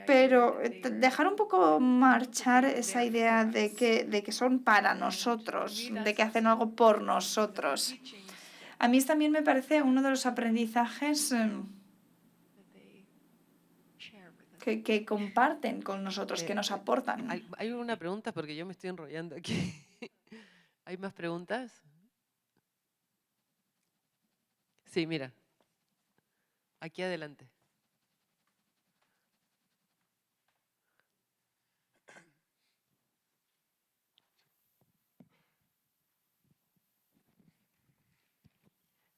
D: pero dejar un poco marchar esa idea de que son para nosotros, de que hacen algo por nosotros. A mí también me parece uno de los aprendizajes que comparten con nosotros, que nos aportan.
C: Hay una pregunta porque yo me estoy enrollando aquí. ¿Hay más preguntas? Sí, mira. Aquí adelante.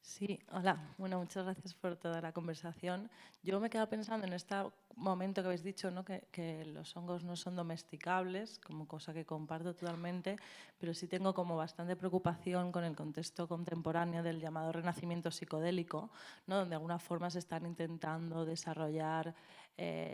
J: Sí, hola. Bueno, muchas gracias por toda la conversación. Yo me he quedado pensando en este momento que habéis dicho, ¿no? que los hongos no son domesticables, como cosa que comparto totalmente, pero sí tengo como bastante preocupación con el contexto contemporáneo del llamado renacimiento psicodélico, ¿no? Donde de alguna forma se están intentando desarrollar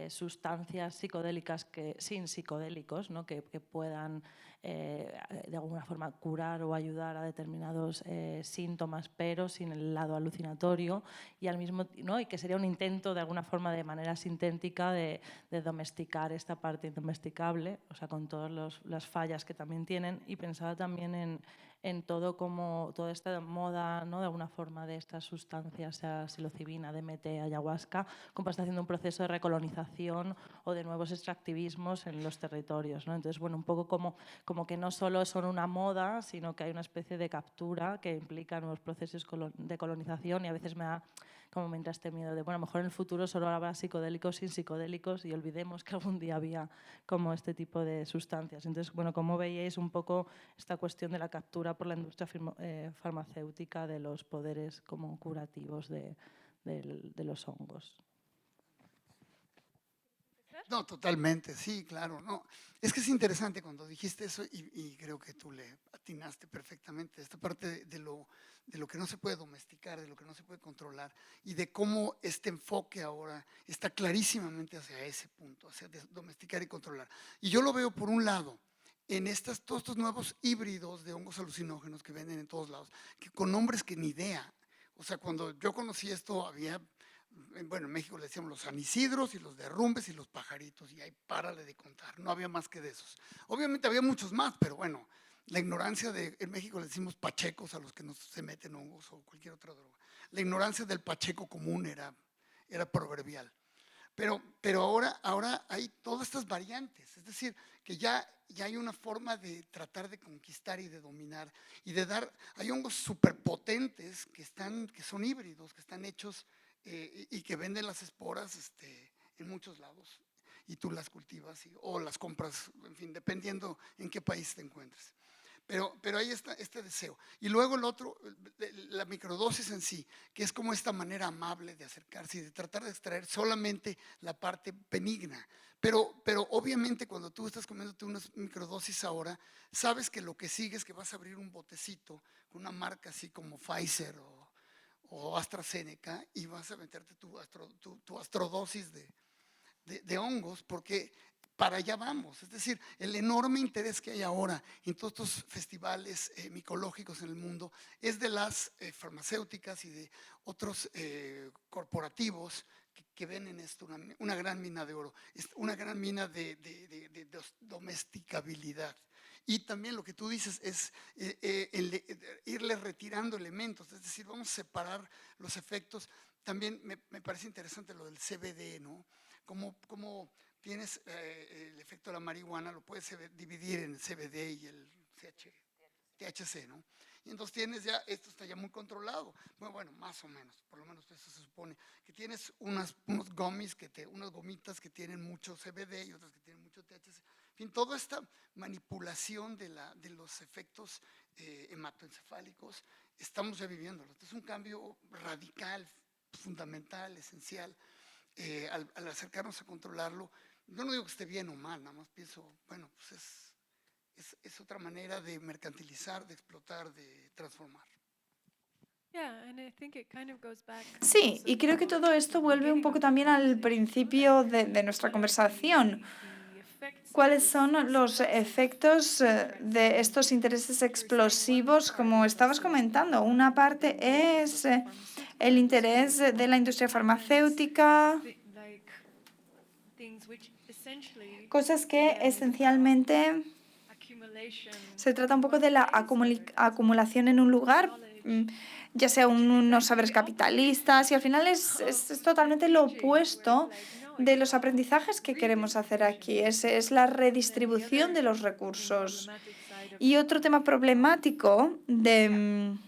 J: sustancias psicodélicas sin psicodélicos, ¿no? que puedan de alguna forma curar o ayudar a determinados síntomas, pero sin el lado alucinatorio, y al mismo, ¿no? y que sería un intento de alguna forma de manera sintética de domesticar esta parte indomesticable, o sea, con todas las fallas que también tienen. Y pensaba también en todo como toda esta moda, ¿no? de alguna forma, de estas sustancias, sea psilocibina, DMT, ayahuasca, como está haciendo un proceso de recolonización o de nuevos extractivismos en los territorios, ¿no? Entonces, bueno, un poco como que no solo son una moda, sino que hay una especie de captura que implica nuevos procesos de colonización, y a veces me entra este miedo de, bueno, a lo mejor en el futuro solo habrá psicodélicos sin psicodélicos y olvidemos que algún día había como este tipo de sustancias. Entonces, bueno, ¿cómo veíais un poco esta cuestión de la captura por la industria farmacéutica de los poderes como curativos de los hongos?
E: No, totalmente, sí, claro. No. Es que es interesante cuando dijiste eso y creo que tú le atinaste perfectamente. Esta parte de lo que no se puede domesticar, de lo que no se puede controlar y de cómo este enfoque ahora está clarísimamente hacia ese punto, hacia domesticar y controlar. Y yo lo veo por un lado en todos estos nuevos híbridos de hongos alucinógenos que venden en todos lados, que con nombres que ni idea. O sea, cuando yo conocí esto había... Bueno, en México le decíamos los San Isidros y los derrumbes y los pajaritos, y ahí párale de contar, no había más que de esos. Obviamente había muchos más, pero bueno, la ignorancia en México le decimos pachecos a los que no se meten hongos o cualquier otra droga. La ignorancia del pacheco común era proverbial. Pero ahora hay todas estas variantes, es decir, que ya hay una forma de tratar de conquistar y de dominar y de dar. Hay hongos superpotentes que son híbridos, que están hechos y que venden las esporas en muchos lados, y tú las cultivas o las compras, en fin, dependiendo en qué país te encuentres. Pero ahí está este deseo. Y luego el otro, la microdosis en sí, que es como esta manera amable de acercarse y de tratar de extraer solamente la parte benigna. Pero obviamente cuando tú estás comiéndote unas microdosis ahora, sabes que lo que sigue es que vas a abrir un botecito con una marca así como Pfizer o AstraZeneca, y vas a meterte tu astrodosis de hongos, porque para allá vamos. Es decir, el enorme interés que hay ahora en todos estos festivales micológicos en el mundo es de las farmacéuticas y de otros corporativos que ven en esto una gran mina de oro, una gran mina de domesticabilidad. Y también lo que tú dices es irle retirando elementos, es decir, vamos a separar los efectos. También me parece interesante lo del CBD, ¿no? Cómo tienes el efecto de la marihuana, lo puedes dividir en el CBD y el THC, ¿no? Y entonces tienes ya, esto está ya muy controlado. Bueno, más o menos, por lo menos eso se supone. Que tienes unos gummies, unas gomitas que tienen mucho CBD y otras que tienen mucho THC. En fin, toda esta manipulación de los efectos hematoencefálicos, estamos ya viviéndolo. Es un cambio radical, fundamental, esencial, al acercarnos a controlarlo. Yo no digo que esté bien o mal, nada más pienso, bueno, pues es otra manera de mercantilizar, de explotar, de transformar.
D: Sí, y creo que todo esto vuelve un poco también al principio de nuestra conversación. ¿Cuáles son los efectos de estos intereses explosivos, como estabas comentando? Una parte es el interés de la industria farmacéutica, cosas que esencialmente se trata un poco de la acumulación en un lugar, ya sea unos saberes capitalistas, y al final es totalmente lo opuesto de los aprendizajes que queremos hacer aquí. Es la redistribución de los recursos. Y otro tema problemático del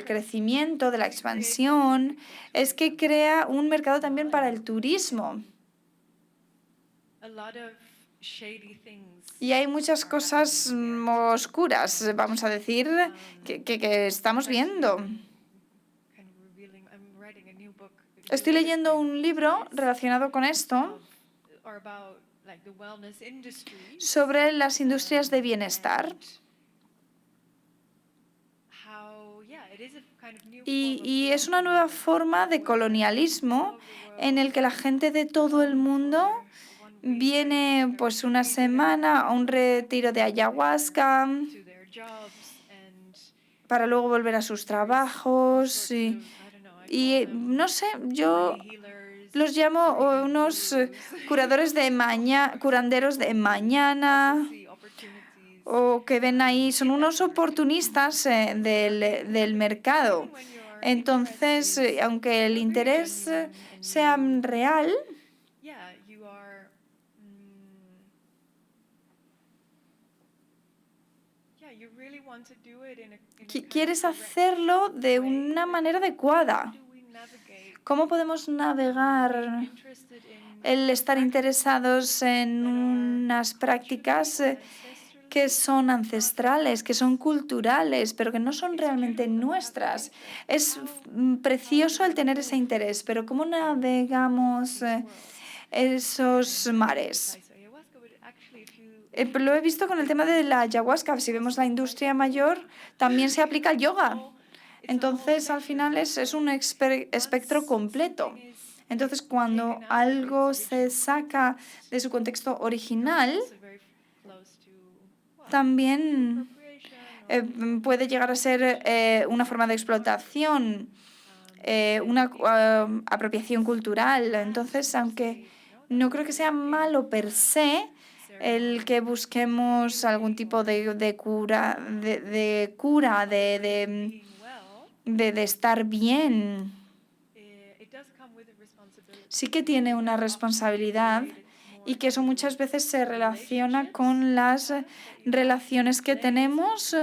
D: crecimiento, de la expansión, es que crea un mercado también para el turismo. Y hay muchas cosas oscuras, vamos a decir, que estamos viendo. Estoy leyendo un libro relacionado con esto sobre las industrias de bienestar Y es una nueva forma de colonialismo en el que la gente de todo el mundo viene pues una semana a un retiro de ayahuasca para luego volver a sus trabajos y no sé, yo los llamo unos curadores de curanderos de mañana o que ven ahí, son unos oportunistas del mercado. Entonces, aunque el interés sea real, quieres hacerlo de una manera adecuada. ¿Cómo podemos navegar el estar interesados en unas prácticas que son ancestrales, que son culturales, pero que no son realmente nuestras? Es precioso el tener ese interés, pero ¿cómo navegamos esos mares? Lo he visto con el tema de la ayahuasca. Si vemos la industria mayor, también se aplica el yoga. Entonces, al final es un espectro completo. Entonces, cuando algo se saca de su contexto original, también puede llegar a ser una forma de explotación, una apropiación cultural. Entonces, aunque no creo que sea malo per se el que busquemos algún tipo de cura, de estar bien, sí que tiene una responsabilidad y que eso muchas veces se relaciona con las relaciones que tenemos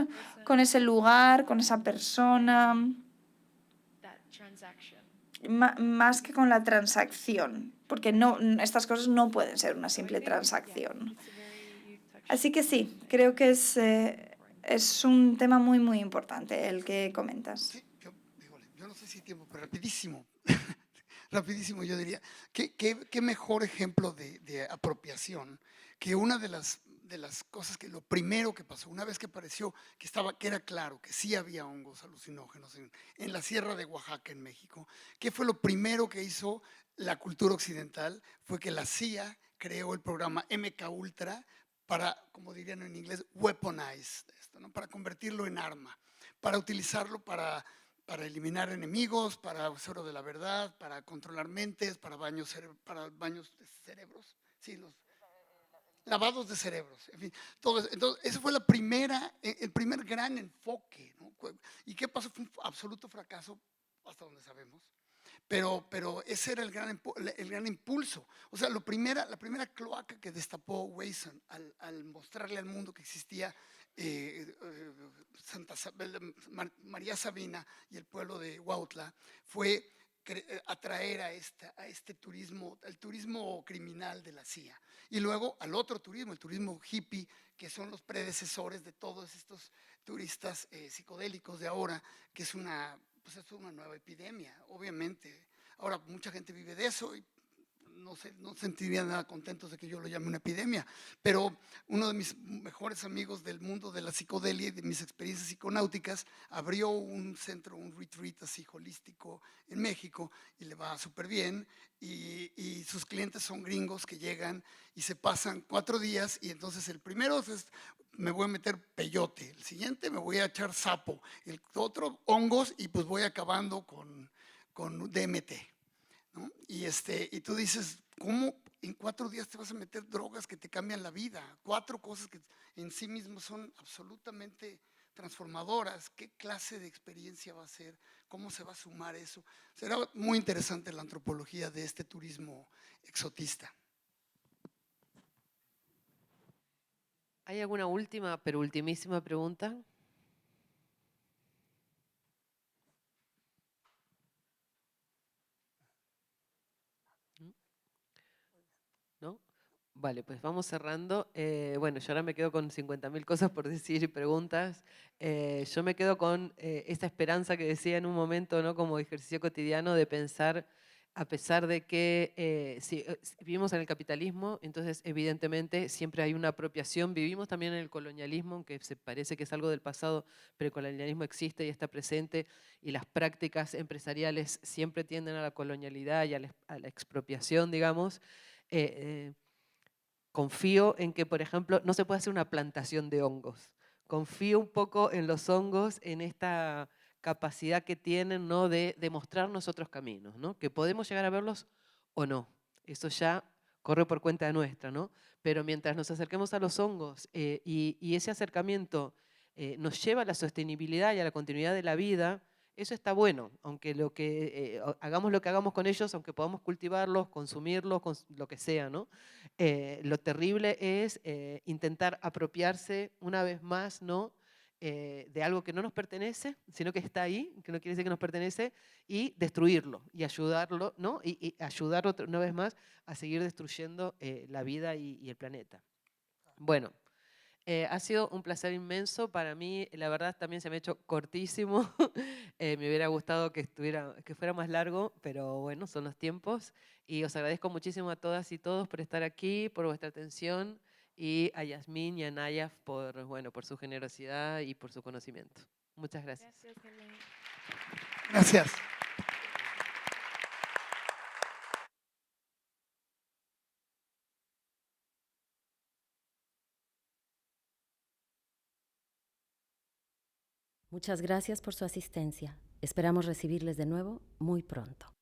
D: con ese lugar, con esa persona, más que con la transacción, porque estas cosas no pueden ser una simple transacción. Así que sí, creo que es un tema muy, muy importante el que comentas.
E: Sí, yo no sé si hay tiempo, pero rapidísimo. Rapidísimo, yo diría. ¿Qué mejor ejemplo de apropiación que una de las cosas que lo primero que pasó, una vez que apareció, que era claro que sí había hongos alucinógenos en la Sierra de Oaxaca, en México? ¿Qué fue lo primero que hizo la cultura occidental? Fue que la CIA creó el programa MK Ultra para, como dirían en inglés, weaponize esto, ¿no? Para convertirlo en arma, para utilizarlo para eliminar enemigos, para suero de la verdad, para controlar mentes, para baños de cerebros, sí, los lavados de cerebros, en fin, todo eso. Entonces, eso fue el primer gran enfoque, ¿no? ¿Y qué pasó? Fue un absoluto fracaso, hasta donde sabemos. Pero ese era el gran impulso. O sea, la primera cloaca que destapó Weyson al mostrarle al mundo que existía María Sabina y el pueblo de Huautla fue atraer a este turismo, el turismo criminal de la CIA. Y luego al otro turismo, el turismo hippie, que son los predecesores de todos estos turistas psicodélicos de ahora, que es una nueva epidemia, obviamente. Ahora mucha gente vive de eso y no sentirían nada contentos de que yo lo llame una epidemia, pero uno de mis mejores amigos del mundo de la psicodelia y de mis experiencias psiconáuticas abrió un centro, un retreat así holístico en México y le va súper bien y sus clientes son gringos que llegan y se pasan 4 días y entonces el primero es me voy a meter peyote, el siguiente me voy a echar sapo, el otro hongos y pues voy acabando con DMT, ¿no? Y tú dices, ¿cómo en 4 días te vas a meter drogas que te cambian la vida? 4 cosas que en sí mismos son absolutamente transformadoras. ¿Qué clase de experiencia va a ser? ¿Cómo se va a sumar eso? Será muy interesante la antropología de este turismo exotista.
C: ¿Hay alguna última, pero ultimísima pregunta? ¿No? Vale, pues vamos cerrando. Bueno, yo ahora me quedo con 50.000 cosas por decir y preguntas. Yo me quedo con esta esperanza que decía en un momento, ¿no? Como ejercicio cotidiano de pensar a pesar de que vivimos en el capitalismo, entonces evidentemente siempre hay una apropiación. Vivimos también en el colonialismo, aunque se parece que es algo del pasado, pero el colonialismo existe y está presente, y las prácticas empresariales siempre tienden a la colonialidad y a la expropiación, digamos. Confío en que, por ejemplo, no se puede hacer una plantación de hongos. Confío un poco en los hongos, en esta capacidad que tienen, ¿no?, de mostrarnos otros caminos, ¿no?, que podemos llegar a verlos o no. Eso ya corre por cuenta nuestra, ¿no? Pero mientras nos acerquemos a los hongos y ese acercamiento nos lleva a la sostenibilidad y a la continuidad de la vida, eso está bueno, aunque hagamos lo que hagamos con ellos, aunque podamos cultivarlos, consumirlos, lo que sea, ¿no? Lo terrible es intentar apropiarse una vez más, ¿no?, de algo que no nos pertenece, sino que está ahí, que no quiere decir que nos pertenece, y destruirlo y ayudarlo, ¿no? Y ayudarlo una vez más a seguir destruyendo la vida y el planeta. Bueno, ha sido un placer inmenso para mí. La verdad también se me ha hecho cortísimo. Me hubiera gustado que fuera más largo, pero bueno, son los tiempos. Y os agradezco muchísimo a todas y todos por estar aquí, por vuestra atención, y a Yasmín y a Nayaf por su generosidad y por su conocimiento. Muchas gracias.
F: Gracias, Helen.
E: Gracias.
A: Muchas gracias por su asistencia. Esperamos recibirles de nuevo muy pronto.